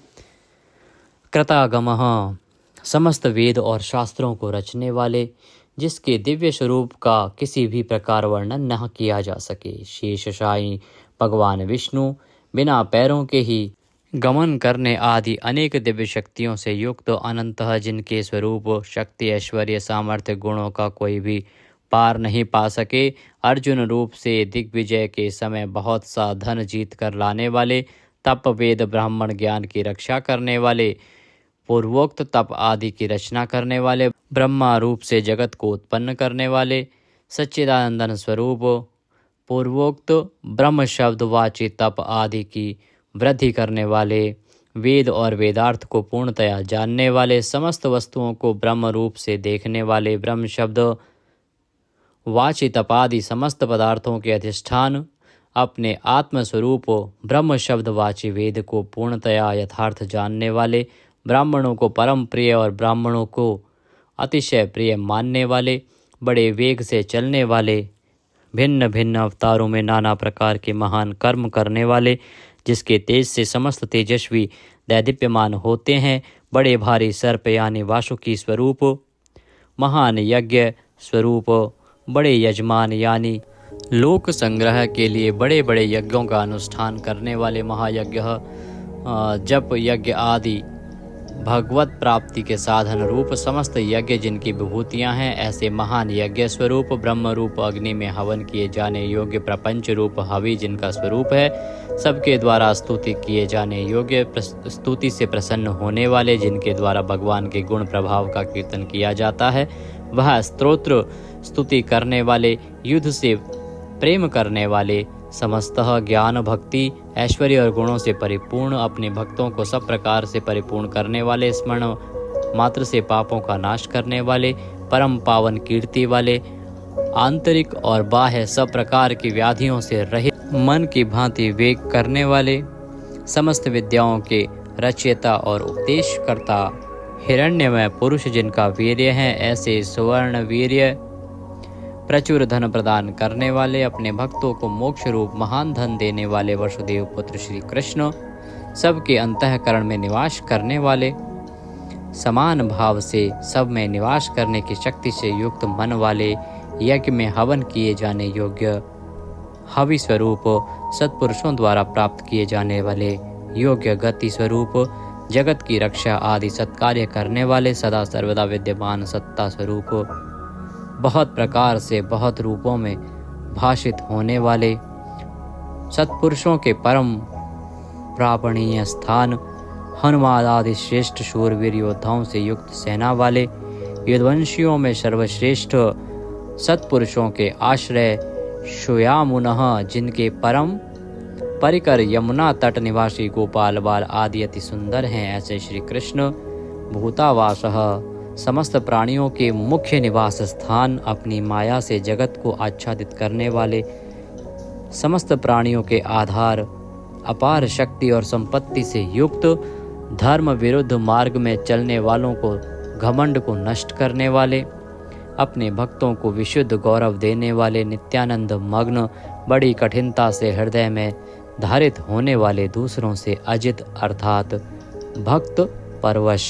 कृतागमः, समस्त वेद और शास्त्रों को रचने वाले, जिसके दिव्य स्वरूप का किसी भी प्रकार वर्णन न किया जा सके, शेषशायी भगवान विष्णु, बिना पैरों के ही गमन करने आदि अनेक दिव्य शक्तियों से युक्त, अनंतः जिनके स्वरूप शक्ति ऐश्वर्य सामर्थ्य गुणों का कोई भी पार नहीं पा सके, अर्जुन रूप से दिग्विजय के समय बहुत सा धन जीत कर लाने वाले, तप वेद ब्राह्मण ज्ञान की रक्षा करने वाले, पूर्वोक्त तप आदि की रचना करने वाले, ब्रह्मा रूप से जगत को उत्पन्न करने वाले, सच्चिदानंदन स्वरूप, पूर्वोक्त ब्रह्म शब्द वाची तप आदि की वृद्धि करने वाले, वेद और वेदार्थ को पूर्णतया जानने वाले, समस्त वस्तुओं को ब्रह्म रूप से देखने वाले, ब्रह्म शब्द वाची तपादि समस्त पदार्थों के अधिष्ठान, अपने आत्मस्वरूप ब्रह्म शब्द वाची वेद को पूर्णतया यथार्थ जानने वाले, ब्राह्मणों को परम प्रिय और ब्राह्मणों को अतिशय प्रिय मानने वाले, बड़े वेग से चलने वाले, भिन्न भिन्न अवतारों में नाना प्रकार के महान कर्म करने वाले, जिसके तेज से समस्त तेजस्वी दैदीप्यमान होते हैं, बड़े भारी सर्प यानी वासुकी स्वरूप, महान यज्ञ स्वरूप, बड़े यजमान यानी लोक संग्रह के लिए बड़े बड़े यज्ञों का अनुष्ठान करने वाले, महायज्ञ जप यज्ञ आदि भगवत प्राप्ति के साधन रूप समस्त यज्ञ जिनकी विभूतियां हैं, ऐसे महान यज्ञ स्वरूप, ब्रह्म रूप अग्नि में हवन किए जाने योग्य प्रपंच रूप हवि जिनका स्वरूप है, सबके द्वारा स्तुति किए जाने योग्य, स्तुति से प्रसन्न होने वाले, जिनके द्वारा भगवान के गुण प्रभाव का कीर्तन किया जाता है, वह स्तोत्र स्तुति करने वाले, युद्ध से प्रेम करने वाले, समस्तः ज्ञान भक्ति ऐश्वर्य और गुणों से परिपूर्ण, अपने भक्तों को सब प्रकार से परिपूर्ण करने वाले, स्मरण मात्र से पापों का नाश करने वाले, परम पावन कीर्ति वाले, आंतरिक और बाह्य सब प्रकार की व्याधियों से रहित, मन की भांति वेग करने वाले, समस्त विद्याओं के रचयिता और उपदेशकर्ता, हिरण्यमय पुरुष जिनका वीर्य है, ऐसे सुवर्ण वीर्य प्रचुर धन प्रदान करने वाले, अपने भक्तों को मोक्ष रूप महान धन देने वाले वसुदेव पुत्र श्री कृष्ण, सबके अंतःकरण में निवास करने वाले, समान भाव से सब में निवास करने की शक्ति से युक्त मन वाले, यज्ञ में हवन किए जाने योग्य, हवि स्वरूप सत्पुरुषों द्वारा प्राप्त किए जाने वाले, योग्य गति स्वरूप जगत की रक्षा आदि सत्कार्य करने वाले, सदा सर्वदा विद्यमान सत्ता स्वरूप, बहुत प्रकार से बहुत रूपों में भाषित होने वाले, सत्पुरुषों के परम प्रापणीय स्थान, हनुमान आदि श्रेष्ठ शूरवीर योद्धाओं से युक्त सेना वाले, यदुवंशियों में सर्वश्रेष्ठ सत्पुरुषों के आश्रय, श्यामुनः जिनके परम परिकर यमुना तट निवासी गोपाल बाल आदि अति सुंदर हैं, ऐसे श्री कृष्ण भूतावासः समस्त प्राणियों के मुख्य निवास स्थान, अपनी माया से जगत को आच्छादित करने वाले, समस्त प्राणियों के आधार, अपार शक्ति और संपत्ति से युक्त, धर्म विरुद्ध मार्ग में चलने वालों को घमंड को नष्ट करने वाले, अपने भक्तों को विशुद्ध गौरव देने वाले, नित्यानंद मग्न, बड़ी कठिनता से हृदय में धारित होने वाले, दूसरों से अजित अर्थात भक्त परवश,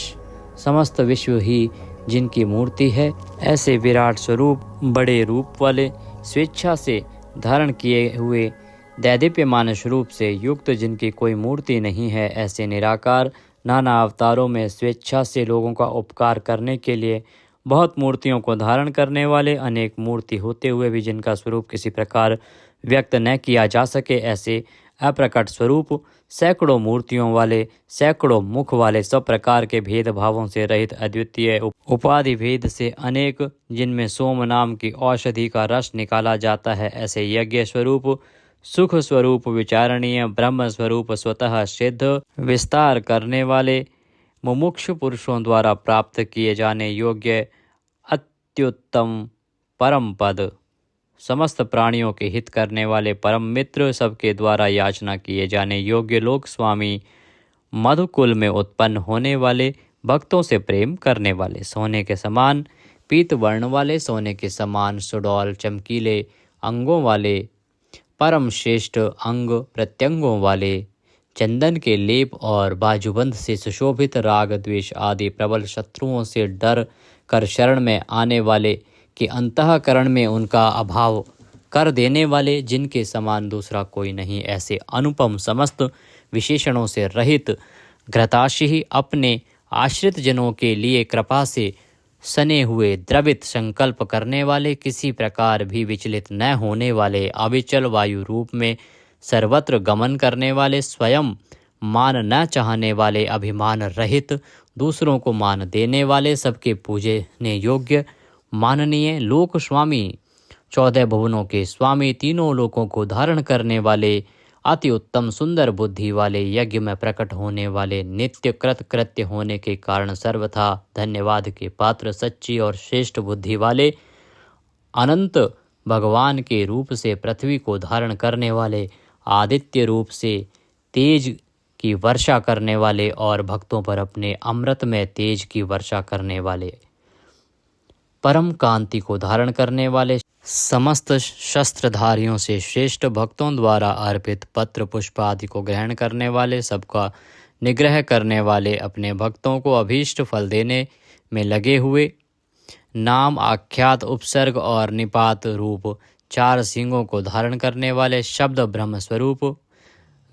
समस्त विश्व ही जिनकी मूर्ति है, ऐसे विराट स्वरूप बड़े रूप वाले, स्वेच्छा से धारण किए हुए दैदीप्यमान स्वरूप से युक्त, जिनकी कोई मूर्ति नहीं है, ऐसे निराकार, नाना अवतारों में स्वेच्छा से लोगों का उपकार करने के लिए बहुत मूर्तियों को धारण करने वाले, अनेक मूर्ति होते हुए भी जिनका स्वरूप किसी प्रकार व्यक्त न किया जा सके, ऐसे अप्रकट स्वरूप, सैकड़ों मूर्तियों वाले, सैकड़ों मुख वाले, सब प्रकार के भेदभावों से रहित, अद्वितीय उपाधि भेद से अनेक, जिनमें सोम नाम की औषधि का रस निकाला जाता है, ऐसे यज्ञ स्वरूप, सुख स्वरूप, विचारणीय ब्रह्म स्वरूप, स्वतः सिद्ध, विस्तार करने वाले, मुमुक्षु पुरुषों द्वारा प्राप्त किए जाने योग्य अत्युत्तम परम पद, समस्त प्राणियों के हित करने वाले परम मित्र, सबके द्वारा याचना किए जाने योग्य लोक स्वामी, मधुकुल में उत्पन्न होने वाले, भक्तों से प्रेम करने वाले, सोने के समान पीत वर्ण वाले, सोने के समान सुडौल चमकीले अंगों वाले, परम श्रेष्ठ अंग प्रत्यंगों वाले, चंदन के लेप और बाजूबंद से सुशोभित, राग द्वेष आदि प्रबल शत्रुओं से डर कर शरण में आने वाले, कि अंतःकरण में उनका अभाव कर देने वाले, जिनके समान दूसरा कोई नहीं, ऐसे अनुपम समस्त विशेषणों से रहित, घृताशी अपने आश्रित जनों के लिए कृपा से सने हुए, द्रवित संकल्प करने वाले, किसी प्रकार भी विचलित न होने वाले, अविचल वायु रूप में सर्वत्र गमन करने वाले, स्वयं मान न चाहने वाले, अभिमान रहित, दूसरों को मान देने वाले, सबके पूजने योग्य माननीय लोक स्वामी, 14 भुवनों के स्वामी, तीनों लोकों को धारण करने वाले, अति उत्तम सुंदर बुद्धि वाले, यज्ञ में प्रकट होने वाले, नित्य कृत कृत्य होने के कारण सर्वथा धन्यवाद के पात्र, सच्ची और श्रेष्ठ बुद्धि वाले, अनंत भगवान के रूप से पृथ्वी को धारण करने वाले, आदित्य रूप से तेज की वर्षा करने वाले और भक्तों पर अपने अमृत में तेज की वर्षा करने वाले, परम कांति को धारण करने वाले, समस्त शस्त्रधारियों से श्रेष्ठ, भक्तों द्वारा अर्पित पत्र पुष्प आदि को ग्रहण करने वाले, सबका निग्रह करने वाले, अपने भक्तों को अभीष्ट फल देने में लगे हुए, नाम आख्यात उपसर्ग और निपात रूप 4 सिंगों को धारण करने वाले, शब्द ब्रह्म स्वरूप,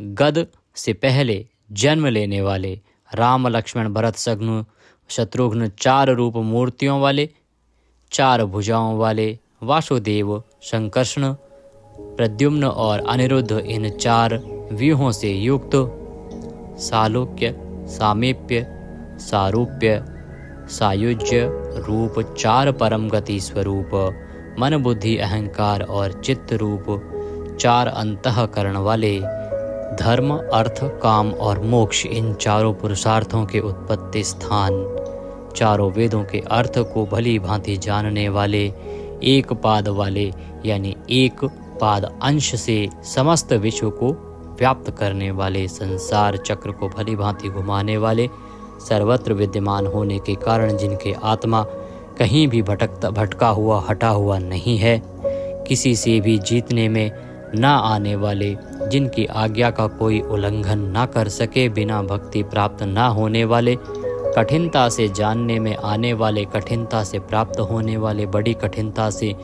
गद से पहले जन्म लेने वाले, राम लक्ष्मण भरत शत्रुघ्न 4 रूप मूर्तियों वाले, 4 भुजाओं वाले, वासुदेव, संकर्षण, प्रद्युम्न और अनिरुद्ध, इन 4 व्यूहों से युक्त, सालोक्य, सामीप्य, सारूप्य, सायुज्य रूप 4 परम गति स्वरूप, मन बुद्धि अहंकार और चित्त रूप 4 अंतःकरण वाले धर्म, अर्थ, काम और मोक्ष, इन चारों पुरुषार्थों के उत्पत्ति स्थान, चारों वेदों के अर्थ को भली भांति जानने वाले, एक पाद वाले यानी एक पाद अंश से समस्त विश्व को व्याप्त करने वाले, संसार चक्र को भली भांति घुमाने वाले, सर्वत्र विद्यमान होने के कारण जिनके आत्मा कहीं भी भटका हुआ हटा हुआ नहीं है, किसी से भी जीतने में ना आने वाले, जिनकी आज्ञा का कोई उल्लंघन ना कर सके, बिना भक्ति प्राप्त ना होने वाले, कठिनता से जानने में आने वाले, कठिनता से प्राप्त होने वाले, बड़ी कठिनता से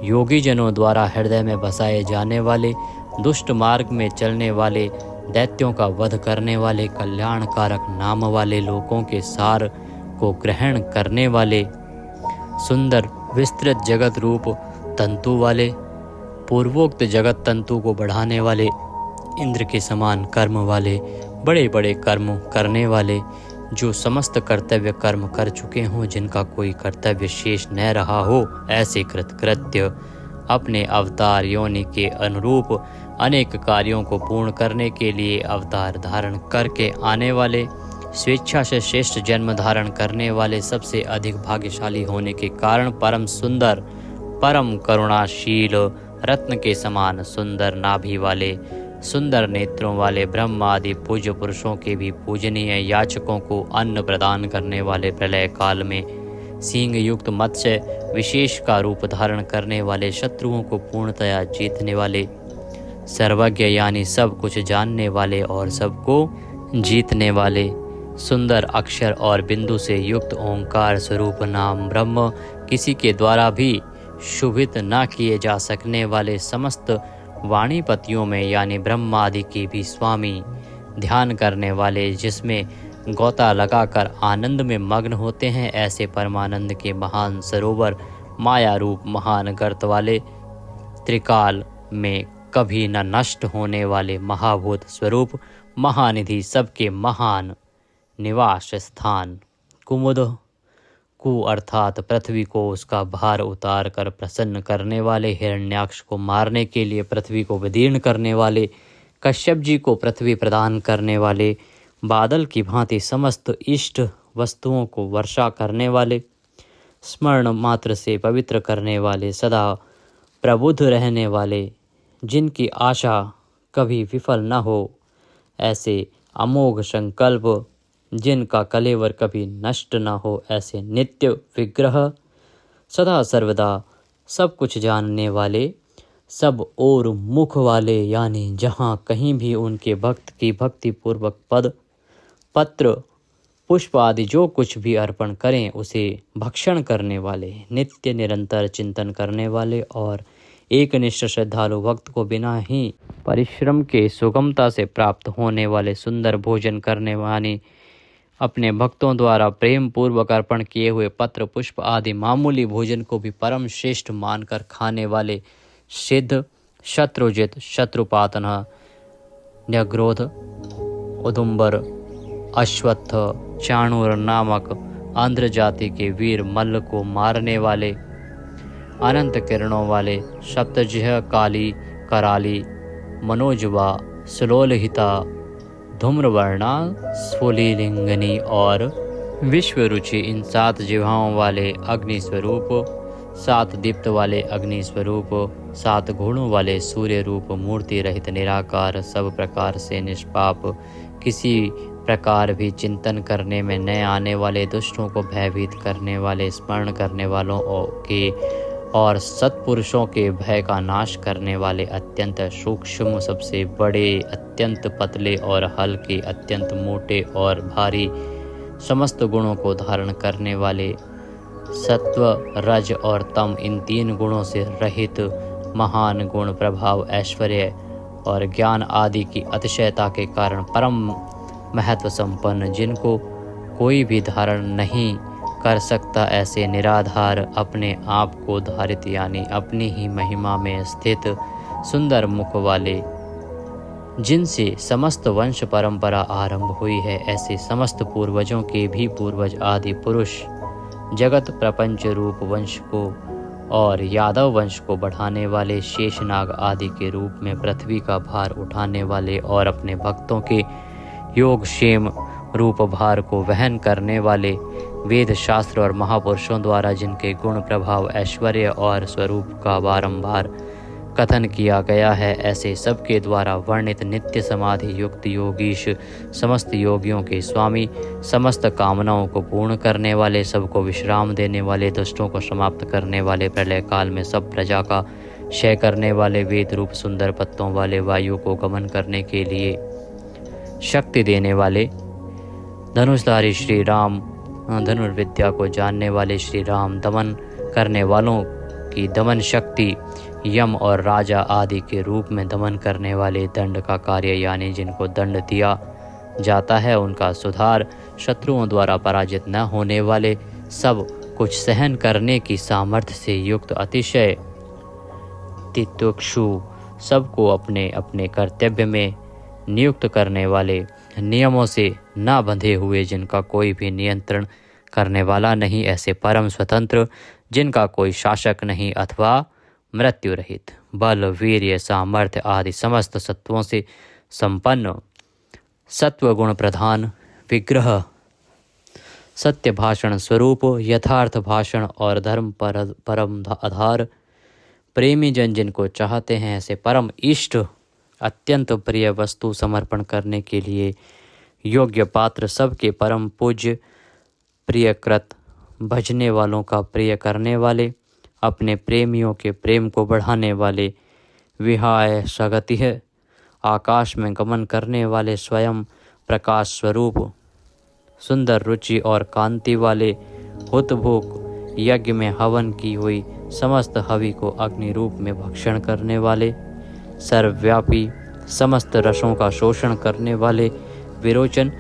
योगी जनों द्वारा हृदय में बसाए जाने वाले, दुष्ट मार्ग में चलने वाले, दैत्यों का वध करने वाले, कल्याणकारक नाम वाले, लोगों के सार को ग्रहण करने वाले, सुंदर विस्तृत जगत रूप तंतु वाले, पूर्वोक्त जगत तंतु को बढ़ाने वाले, इंद्र के समान कर्म वाले, बड़े बड़े कर्म करने वाले, जो समस्त कर्तव्य कर्म कर चुके हों, जिनका कोई कर्तव्य शेष न रहा हो, ऐसे कृतकृत्य अपने अवतार योनि के अनुरूप अनेक कार्यों को पूर्ण करने के लिए अवतार धारण करके आने वाले, स्वेच्छा से श्रेष्ठ जन्म धारण करने वाले, सबसे अधिक भाग्यशाली होने के कारण परम सुंदर, परम करुणाशील, रत्न के समान सुंदर नाभि वाले, सुंदर नेत्रों वाले, ब्रह्म आदि पूज्य पुरुषों के भी पूजनीय, याचकों को अन्न प्रदान करने वाले, प्रलय काल में सींग युक्त मत्स्य विशेष का रूप धारण करने वाले, शत्रुओं को पूर्णतया जीतने वाले, सर्वज्ञ यानी सब कुछ जानने वाले और सबको जीतने वाले, सुंदर अक्षर और बिंदु से युक्त ओंकार स्वरूप नाम ब्रह्म, किसी के द्वारा भी शुभित ना किए जा सकने वाले, समस्त वाणीपतियों में यानी ब्रह्म आदि के भी स्वामी, ध्यान करने वाले, जिसमें गोता लगाकर आनंद में मग्न होते हैं, ऐसे परमानंद के महान सरोवर, माया रूप महान गर्त वाले, त्रिकाल में कभी न नष्ट होने वाले महाभूत स्वरूप, महानिधि, सबके महान निवास स्थान, कुमुद, कु अर्थात पृथ्वी को उसका भार उतार कर प्रसन्न करने वाले, हिरण्याक्ष को मारने के लिए पृथ्वी को विदीर्ण करने वाले, कश्यप जी को पृथ्वी प्रदान करने वाले, बादल की भांति समस्त इष्ट वस्तुओं को वर्षा करने वाले, स्मरण मात्र से पवित्र करने वाले, सदा प्रबुद्ध रहने वाले, जिनकी आशा कभी विफल न हो, ऐसे अमोघ संकल्प, जिनका कलेवर कभी नष्ट न हो, ऐसे नित्य विग्रह, सदा सर्वदा सब कुछ जानने वाले, सब और मुख वाले, यानी जहाँ कहीं भी उनके भक्त की भक्ति पूर्वक पद, पत्र, पुष्प आदि जो कुछ भी अर्पण करें उसे भक्षण करने वाले, नित्य निरंतर चिंतन करने वाले और एकनिष्ठ श्रद्धालु भक्त को बिना ही परिश्रम के सुगमता से प्राप्त होने वाले, सुंदर भोजन करने वाले, अपने भक्तों द्वारा प्रेम पूर्वक अर्पण किए हुए पत्र पुष्प आदि मामूली भोजन को भी परम श्रेष्ठ मानकर खाने वाले, सिद्ध, शत्रुजित, शत्रुपातन, न्यग्रोध, उदुम्बर, अश्वत्थ, चाणूर नामक आंध्र जाति के वीर मल्ल को मारने वाले, अनंत किरणों वाले, सप्तजिह, काली, कराली, मनोजवा, सुलोलहिता, धूम्रवर्णा, स्फुलिंगनी और विश्वरुचि, इन 7 जिह्वाओं वाले अग्नि स्वरूप, 7 दीप्त वाले अग्नि स्वरूप, 7 गुणों वाले सूर्य रूप, मूर्ति रहित निराकार, सब प्रकार से निष्पाप, किसी प्रकार भी चिंतन करने में न आने वाले, दुष्टों को भयभीत करने वाले, स्मरण करने वालों के और सत्पुरुषों के भय का नाश करने वाले, अत्यंत सूक्ष्म, सबसे बड़े, अत्यंत पतले और हल्के, अत्यंत मोटे और भारी, समस्त गुणों को धारण करने वाले, सत्व, रज और तम, इन 3 गुणों से रहित, महान गुण, प्रभाव, ऐश्वर्य और ज्ञान आदि की अतिशयता के कारण परम महत्व संपन्न, जिनको कोई भी धारण नहीं कर सकता, ऐसे निराधार, अपने आप को धारित यानी अपनी ही महिमा में स्थित, सुंदर मुख वाले, जिनसे समस्त वंश परंपरा आरंभ हुई है, ऐसे समस्त पूर्वजों के भी पूर्वज आदि पुरुष जगत प्रपंच रूप वंश को और यादव वंश को बढ़ाने वाले शेषनाग आदि के रूप में पृथ्वी का भार उठाने वाले और अपने भक्तों के योग क्षेम रूप भार को वहन करने वाले वेद शास्त्र और महापुरुषों द्वारा जिनके गुण प्रभाव ऐश्वर्य और स्वरूप का बारंबार कथन किया गया है, ऐसे सबके द्वारा वर्णित नित्य समाधि युक्त योगीश, समस्त योगियों के स्वामी, समस्त कामनाओं को पूर्ण करने वाले, सबको विश्राम देने वाले, दुष्टों को समाप्त करने वाले, प्रलय काल में सब प्रजा का क्षय करने वाले, वेद रूप सुंदर पत्तों वाले, वायु को गमन करने के लिए शक्ति देने वाले, धनुषधारी श्री राम, धनुर्विद्या को जानने वाले श्री राम, दमन करने वालों की दमन शक्ति, यम और राजा आदि के रूप में दमन करने वाले, दंड का कार्य यानी जिनको दंड दिया जाता है उनका सुधार, शत्रुओं द्वारा पराजित न होने वाले, सब कुछ सहन करने की सामर्थ्य से युक्त, अतिशय तितिक्षु, सबको अपने अपने कर्तव्य में नियुक्त करने वाले, नियमों से न बंधे हुए, जिनका कोई भी नियंत्रण करने वाला नहीं, ऐसे परम स्वतंत्र जिनका कोई शासक नहीं, अथवा मृत्यु रहित, बल वीर्य सामर्थ्य आदि समस्त सत्वों से संपन्न, सत्व गुण प्रधान, विग्रह सत्य भाषण स्वरूप, यथार्थ भाषण और धर्म परम आधार, प्रेमी जन जिनको चाहते हैं, ऐसे परम इष्ट, अत्यंत प्रिय वस्तु समर्पण करने के लिए योग्य पात्र, सबके परम पूज्य, प्रियकृत, भजने वालों का प्रिय करने वाले, अपने प्रेमियों के प्रेम को बढ़ाने वाले, विहाय सगति है, आकाश में गमन करने वाले, स्वयं प्रकाश स्वरूप, सुंदर रुचि और कांति वाले, हुतभुक, यज्ञ में हवन की हुई समस्त हवि को अग्नि रूप में भक्षण करने वाले, सर्वव्यापी, समस्त रसों का शोषण करने वाले, विरोचन,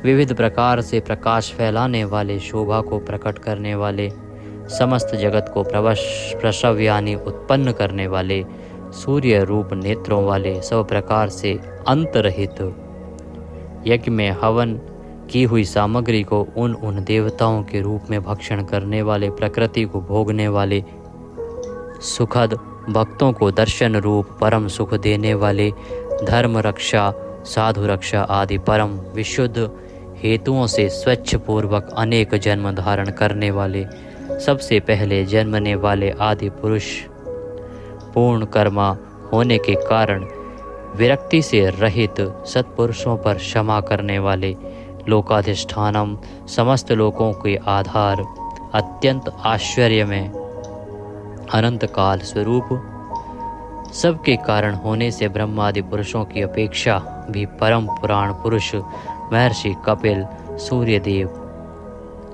विविध प्रकार से प्रकाश फैलाने वाले, शोभा को प्रकट करने वाले, समस्त जगत को प्रसव यानी उत्पन्न करने वाले, सूर्य रूप नेत्रों वाले, सब प्रकार से अंतरहित, यज्ञ में हवन की हुई सामग्री को उन देवताओं के रूप में भक्षण करने वाले, प्रकृति को भोगने वाले, सुखद, भक्तों को दर्शन रूप परम सुख देने वाले, धर्म रक्षा, साधु रक्षा आदि परम विशुद्ध हेतुओं से स्वच्छ पूर्वक अनेक जन्म धारण करने वाले, सबसे पहले जन्मने वाले आदि पुरुष, पूर्ण कर्मा होने के कारण विरक्ति से रहित, सत्पुरुषों पर क्षमा करने वाले, लोकाधिष्ठानम, समस्त लोकों के आधार, अत्यंत आश्चर्य में अनंत काल स्वरूप, सबके कारण होने से ब्रह्मादि पुरुषों की अपेक्षा भी परम पुराण पुरुष, महर्षि कपिल, सूर्यदेव,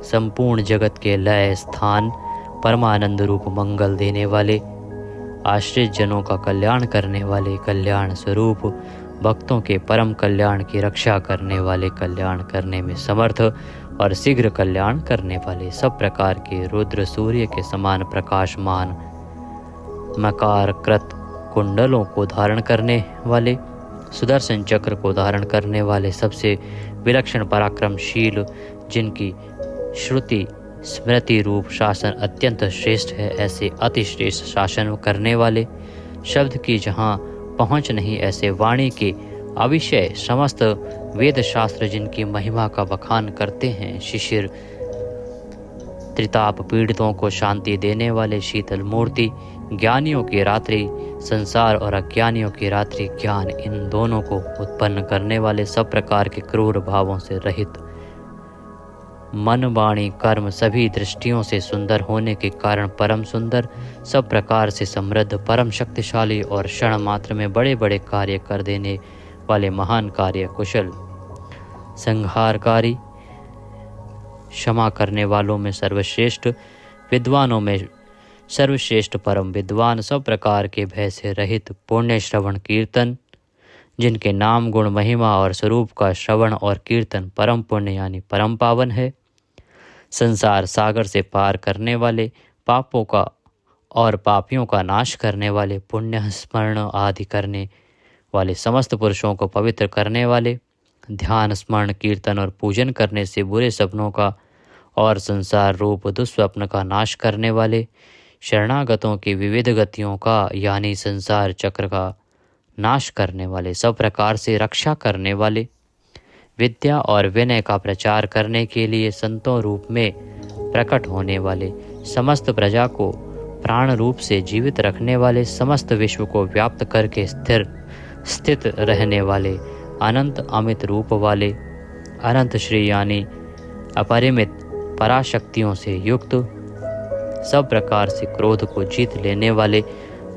संपूर्ण जगत के लय स्थान, परमानंद रूप मंगल देने वाले, आश्रित जनों का कल्याण करने वाले, कल्याण स्वरूप, भक्तों के परम कल्याण की रक्षा करने वाले, कल्याण करने में समर्थ और शीघ्र कल्याण करने वाले, सब प्रकार के रुद्र सूर्य के समान प्रकाशमान, मकार कृत कुंडलों को धारण करने वाले, सुदर्शन चक्र को धारण करने वाले, सबसे विलक्षण पराक्रमशील, जिनकी श्रुति स्मृति रूप शासन अत्यंत श्रेष्ठ है, ऐसे अति श्रेष्ठ शासन करने वाले, शब्द की जहाँ पहुँच नहीं, ऐसे वाणी के अविषय समस्त वेद शास्त्र जिनकी महिमा का बखान करते हैं, शिशिर, त्रिताप पीड़ितों को शांति देने वाले, शीतल मूर्ति, ज्ञानियों की रात्रि संसार और अज्ञानियों की रात्रि ज्ञान, इन दोनों को उत्पन्न करने वाले, सब प्रकार के क्रूर भावों से रहित, मन वाणी कर्म सभी दृष्टियों से सुंदर होने के कारण परम सुंदर, सब प्रकार से समृद्ध, परम शक्तिशाली और क्षण मात्र में बड़े बड़े कार्य कर देने वाले, महान कार्य कुशल, संहारकारी, क्षमा करने वालों में सर्वश्रेष्ठ, विद्वानों में सर्वश्रेष्ठ परम विद्वान, सब प्रकार के भय से रहित, पुण्य श्रवण कीर्तन, जिनके नाम गुण महिमा और स्वरूप का श्रवण और कीर्तन परम पुण्य यानी परम पावन है, संसार सागर से पार करने वाले, पापों का और पापियों का नाश करने वाले, पुण्य स्मरण आदि करने वाले, समस्त पुरुषों को पवित्र करने वाले, ध्यान स्मरण कीर्तन और पूजन करने से बुरे सपनों का और संसार रूप दुस्वप्न का नाश करने वाले, शरणागतों की विविध गतियों का यानी संसार चक्र का नाश करने वाले, सब प्रकार से रक्षा करने वाले, विद्या और विनय का प्रचार करने के लिए संतों रूप में प्रकट होने वाले, समस्त प्रजा को प्राण रूप से जीवित रखने वाले, समस्त विश्व को व्याप्त करके स्थित रहने वाले, अनंत अमित रूप वाले, अनंत श्री यानी अपरिमित पराशक्तियों से युक्त, सब प्रकार से क्रोध को जीत लेने वाले,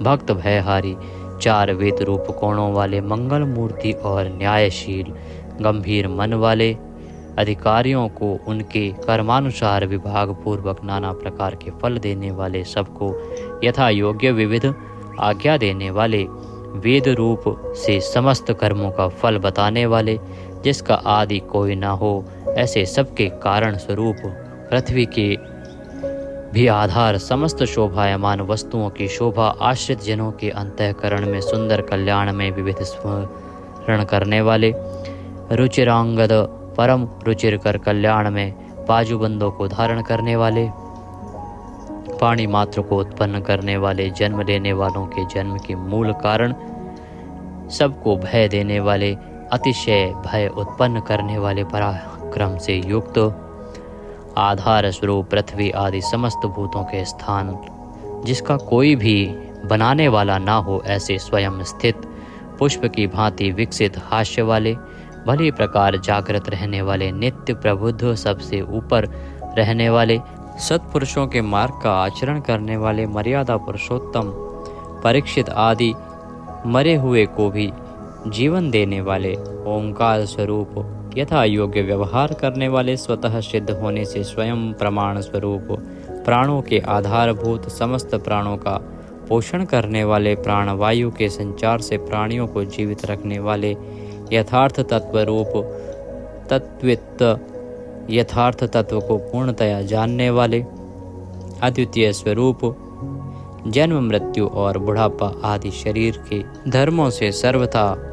भक्त भयहारी, चार वेद रूप कोणों वाले, मंगल मूर्ति और न्यायशील गंभीर मन वाले, अधिकारियों को उनके कर्मानुसार विभाग पूर्वक नाना प्रकार के फल देने वाले, सबको यथा योग्य विविध आज्ञा देने वाले, वेद रूप से समस्त कर्मों का फल बताने वाले, जिसका आदि कोई ना हो, ऐसे सबके कारण स्वरूप पृथ्वी के भी आधार, समस्त शोभायमान वस्तुओं की शोभा, आश्रित जनों के अंतःकरण में सुंदर कल्याण में विविध स्मरण करने वाले, रुचिरांगद परम रुचिर कर कल्याण में बाजूबंदों को धारण करने वाले, पाणी मात्र को उत्पन्न करने वाले, जन्म लेने वालों के जन्म के मूल कारण, सबको भय देने वाले, अतिशय भय उत्पन्न करने वाले, पराक्रम से युक्त, आधार स्वरूप पृथ्वी आदि समस्त भूतों के स्थान, जिसका कोई भी बनाने वाला ना हो, ऐसे स्वयं स्थित, पुष्प की भांति विकसित हास्य वाले, भली प्रकार जागृत रहने वाले, नित्य प्रबुद्ध, सबसे ऊपर रहने वाले, सत्पुरुषों के मार्ग का आचरण करने वाले, मर्यादा पुरुषोत्तम परीक्षित आदि मरे हुए को भी जीवन देने वाले, ओंकार स्वरूप यथा योग्य व्यवहार करने वाले, स्वतः सिद्ध होने से स्वयं प्रमाण स्वरूप, प्राणों के आधारभूत, समस्त प्राणों का पोषण करने वाले, प्राणवायु के संचार से प्राणियों को जीवित रखने वाले, यथार्थ तत्व रूप तत्वित, यथार्थ तत्व को पूर्णतया जानने वाले, अद्वितीय स्वरूप, जन्म मृत्यु और बुढ़ापा आदि शरीर के धर्मों से सर्वथा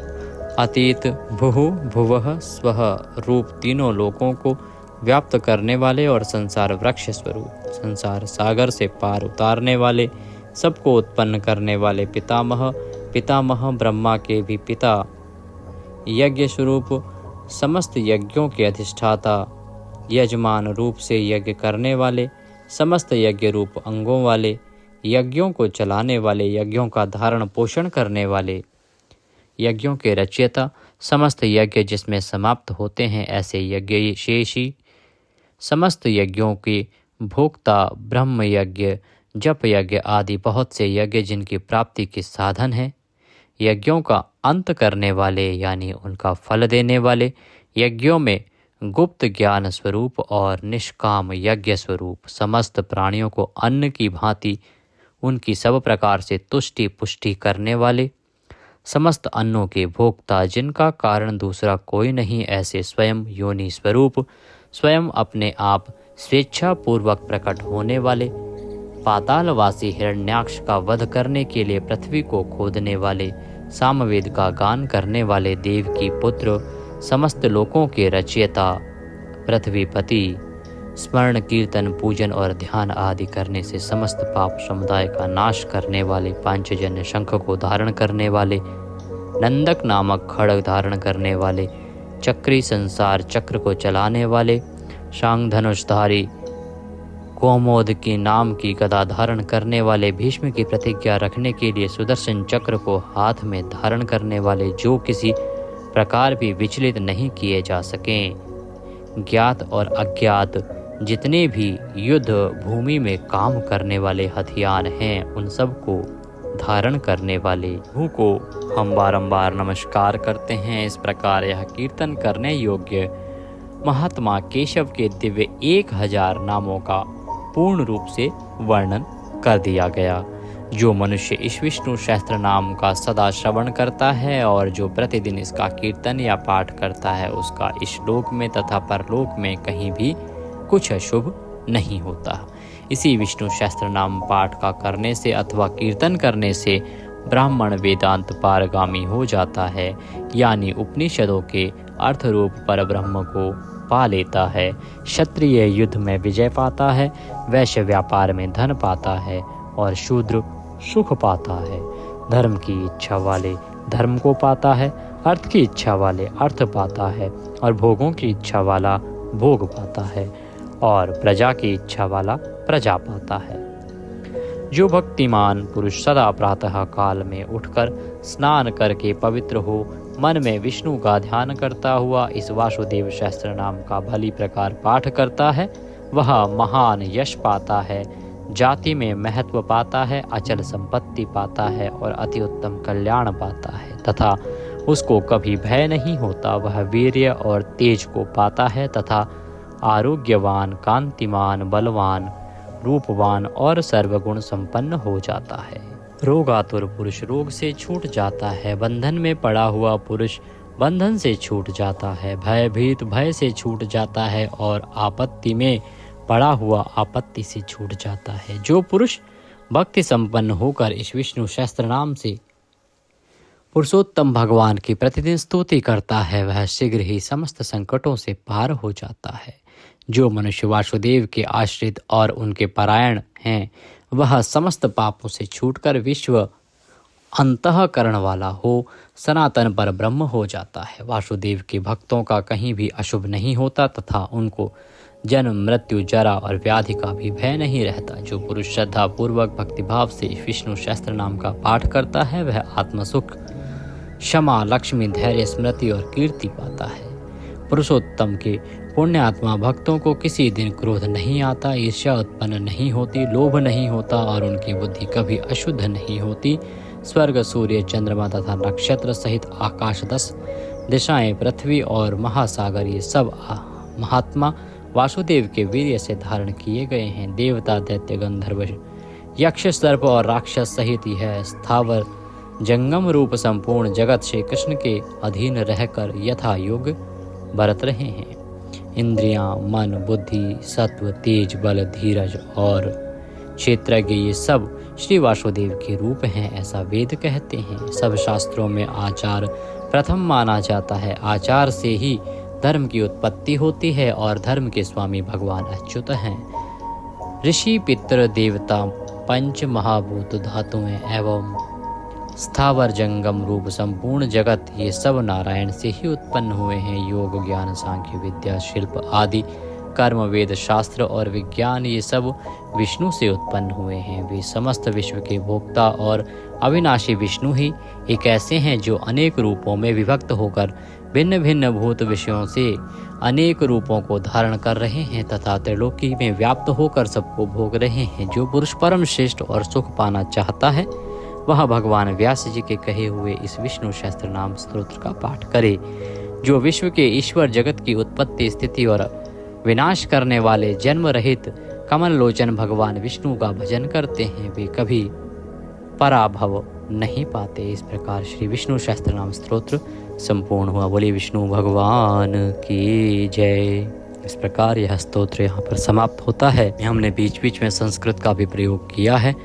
अतीत, भुः भुवः स्वः रूप तीनों लोकों को व्याप्त करने वाले और संसार वृक्ष स्वरूप, संसार सागर से पार उतारने वाले, सबको उत्पन्न करने वाले, पितामह, पितामह ब्रह्मा के भी पिता, यज्ञ स्वरूप, समस्त यज्ञों के अधिष्ठाता, यजमान रूप से यज्ञ करने वाले, समस्त यज्ञ रूप अंगों वाले, यज्ञों को चलाने वाले, यज्ञों का धारण पोषण करने वाले, यज्ञों के रचयिता, समस्त यज्ञ जिसमें समाप्त होते हैं ऐसे यज्ञ शेषी, समस्त यज्ञों के भोक्ता, ब्रह्म यज्ञ, जप यज्ञ आदि बहुत से यज्ञ जिनकी प्राप्ति के साधन है, यज्ञों का अंत करने वाले यानी उनका फल देने वाले, यज्ञों में गुप्त ज्ञान स्वरूप और निष्काम यज्ञ स्वरूप, समस्त प्राणियों को अन्न की भांति उनकी सब प्रकार से तुष्टि पुष्टि करने वाले, समस्त अन्नों के भोक्ता, जिनका कारण दूसरा कोई नहीं, ऐसे स्वयं योनि स्वरूप, स्वयं अपने आप स्वेच्छा पूर्वक प्रकट होने वाले, पातालवासी हिरण्याक्ष का वध करने के लिए पृथ्वी को खोदने वाले, सामवेद का गान करने वाले, देव की पुत्र, समस्त लोकों के रचयिता, पृथ्वीपति, स्मरण कीर्तन पूजन और ध्यान आदि करने से समस्त पाप समुदाय का नाश करने वाले, पांचजन्य शंख को धारण करने वाले, नंदक नामक खड्ग धारण करने वाले, चक्री संसार चक्र को चलाने वाले, शांग धनुषधारी, कोमोद की नाम की गदा धारण करने वाले, भीष्म की प्रतिज्ञा रखने के लिए सुदर्शन चक्र को हाथ में धारण करने वाले, जो किसी प्रकार भी विचलित नहीं किए जा सकें, ज्ञात और अज्ञात जितने भी युद्ध भूमि में काम करने वाले हथियार हैं उन सब को धारण करने वाले, प्रभु को हम बारंबार नमस्कार करते हैं। इस प्रकार यह कीर्तन करने योग्य महात्मा केशव के दिव्य 1000 नामों का पूर्ण रूप से वर्णन कर दिया गया। जो मनुष्य इस विष्णु सहस्त्र नाम का सदा श्रवण करता है और जो प्रतिदिन इसका कीर्तन या पाठ करता है, उसका इस लोक में तथा परलोक में कहीं भी कुछ अशुभ नहीं होता। इसी विष्णु सहस्त्र नाम पाठ का करने से अथवा कीर्तन करने से ब्राह्मण वेदांत पारगामी हो जाता है, यानी उपनिषदों के अर्थ रूप पर ब्रह्म को पा लेता है। क्षत्रिय युद्ध में विजय पाता है, वैश्य व्यापार में धन पाता है और शूद्र सुख पाता है। धर्म की इच्छा वाले धर्म को पाता है, अर्थ की इच्छा वाले अर्थ पाता है और भोगों की इच्छा वाला भोग पाता है और प्रजा की इच्छा वाला प्रजा पाता है। जो भक्तिमान पुरुष सदा प्रातः काल में उठकर स्नान करके पवित्र हो, मन में विष्णु का ध्यान करता हुआ इस वासुदेव सहस्त्र नाम का भली प्रकार पाठ करता है, वह महान यश पाता है, जाति में महत्व पाता है, अचल संपत्ति पाता है और अति उत्तम कल्याण पाता है तथा उसको कभी भय नहीं होता। वह वीर्य और तेज को पाता है तथा आरोग्यवान, कांतिमान, बलवान, रूपवान और सर्वगुण संपन्न हो जाता है। रोगातुर पुरुष रोग से छूट जाता है, बंधन में पड़ा हुआ पुरुष बंधन से छूट जाता है, भयभीत भय से छूट जाता है और आपत्ति में पड़ा हुआ आपत्ति से छूट जाता है। जो पुरुष भक्ति संपन्न होकर इस विष्णु सहस्त्र नाम से पुरुषोत्तम भगवान की प्रतिदिन स्तुति करता है, वह शीघ्र ही समस्त संकटों से पार हो जाता है। जो मनुष्य वासुदेव के आश्रित और उनके परायण हैं, वह समस्त पापों से छूटकर विश्व अंतःकरण वाला हो, सनातन पर ब्रह्म हो जाता है। वासुदेव के भक्तों का कहीं भी अशुभ नहीं होता तथा उनको जन्म, मृत्यु, जरा और व्याधि का भी भय नहीं रहता। जो पुरुष श्रद्धा पूर्वक भक्तिभाव से विष्णु सहस्त्र नाम का पाठ करता है, वह आत्मसुख, क्षमा, लक्ष्मी, धैर्य, स्मृति और कीर्ति पाता है। पुरुषोत्तम के पुण्य आत्मा भक्तों को किसी दिन क्रोध नहीं आता, ईर्ष्या उत्पन्न नहीं होती, लोभ नहीं होता और उनकी बुद्धि कभी अशुद्ध नहीं होती। स्वर्ग, सूर्य, चंद्रमा तथा नक्षत्र सहित आकाश, 10 दिशाएं, पृथ्वी और महासागर, ये सब महात्मा वासुदेव के वीर्य से धारण किए गए हैं। देवता, दैत्य, गंधर्व, यक्ष, सर्प और राक्षस सहित यह स्थावर जंगम रूप संपूर्ण जगत श्री कृष्ण के अधीन रहकर यथा योग बरत रहे हैं। इंद्रियां, मन, बुद्धि, सत्व, तेज, बल, धीरज और क्षेत्रज्ञ, ये सब श्री वासुदेव के रूप हैं, ऐसा वेद कहते हैं। सब शास्त्रों में आचार प्रथम माना जाता है। आचार से ही धर्म की उत्पत्ति होती है और धर्म के स्वामी भगवान अच्युत हैं। ऋषि, पितृ, देवता, पंच महाभूत, धातुएं एवं स्थावर जंगम रूप संपूर्ण जगत, ये सब नारायण से ही उत्पन्न हुए हैं। योग, ज्ञान, सांख्य, विद्या, शिल्प आदि कर्म, वेद, शास्त्र और विज्ञान, ये सब विष्णु से उत्पन्न हुए हैं। वे समस्त विश्व के भोक्ता और अविनाशी विष्णु ही एक ऐसे हैं जो अनेक रूपों में विभक्त होकर भिन्न भिन्न भूत विषयों से अनेक रूपों को धारण कर रहे हैं तथा त्रिलोकी में व्याप्त होकर सबको भोग रहे हैं। जो पुरुष परम श्रेष्ठ और सुख पाना चाहता है, वह भगवान व्यास जी के कहे हुए इस विष्णु सहस्त्र नाम स्तोत्र का पाठ करे। जो विश्व के ईश्वर, जगत की उत्पत्ति, स्थिति और विनाश करने वाले जन्म रहित कमल लोचन भगवान विष्णु का भजन करते हैं, वे कभी पराभव नहीं पाते। इस प्रकार श्री विष्णु सहस्त्र नाम स्तोत्र संपूर्ण हुआ। बोले विष्णु भगवान की जय। इस प्रकार यह स्तोत्र यहाँ पर समाप्त होता है। हमने बीच बीच में संस्कृत का भी प्रयोग किया है।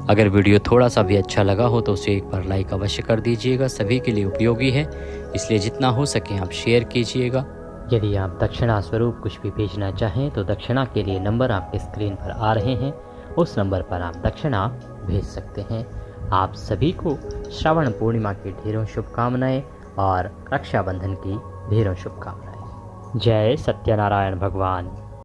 अगर वीडियो थोड़ा सा भी अच्छा लगा हो तो उसे एक बार लाइक अवश्य कर दीजिएगा। सभी के लिए उपयोगी है, इसलिए जितना हो सके आप शेयर कीजिएगा। यदि आप दक्षिणा स्वरूप कुछ भी भेजना चाहें तो दक्षिणा के लिए नंबर आपके स्क्रीन पर आ रहे हैं, उस नंबर पर आप दक्षिणा भेज सकते हैं। आप सभी को श्रावण पूर्णिमा की ढेरों शुभकामनाएं और रक्षाबंधन की ढेरों शुभकामनाएं। जय सत्यनारायण भगवान।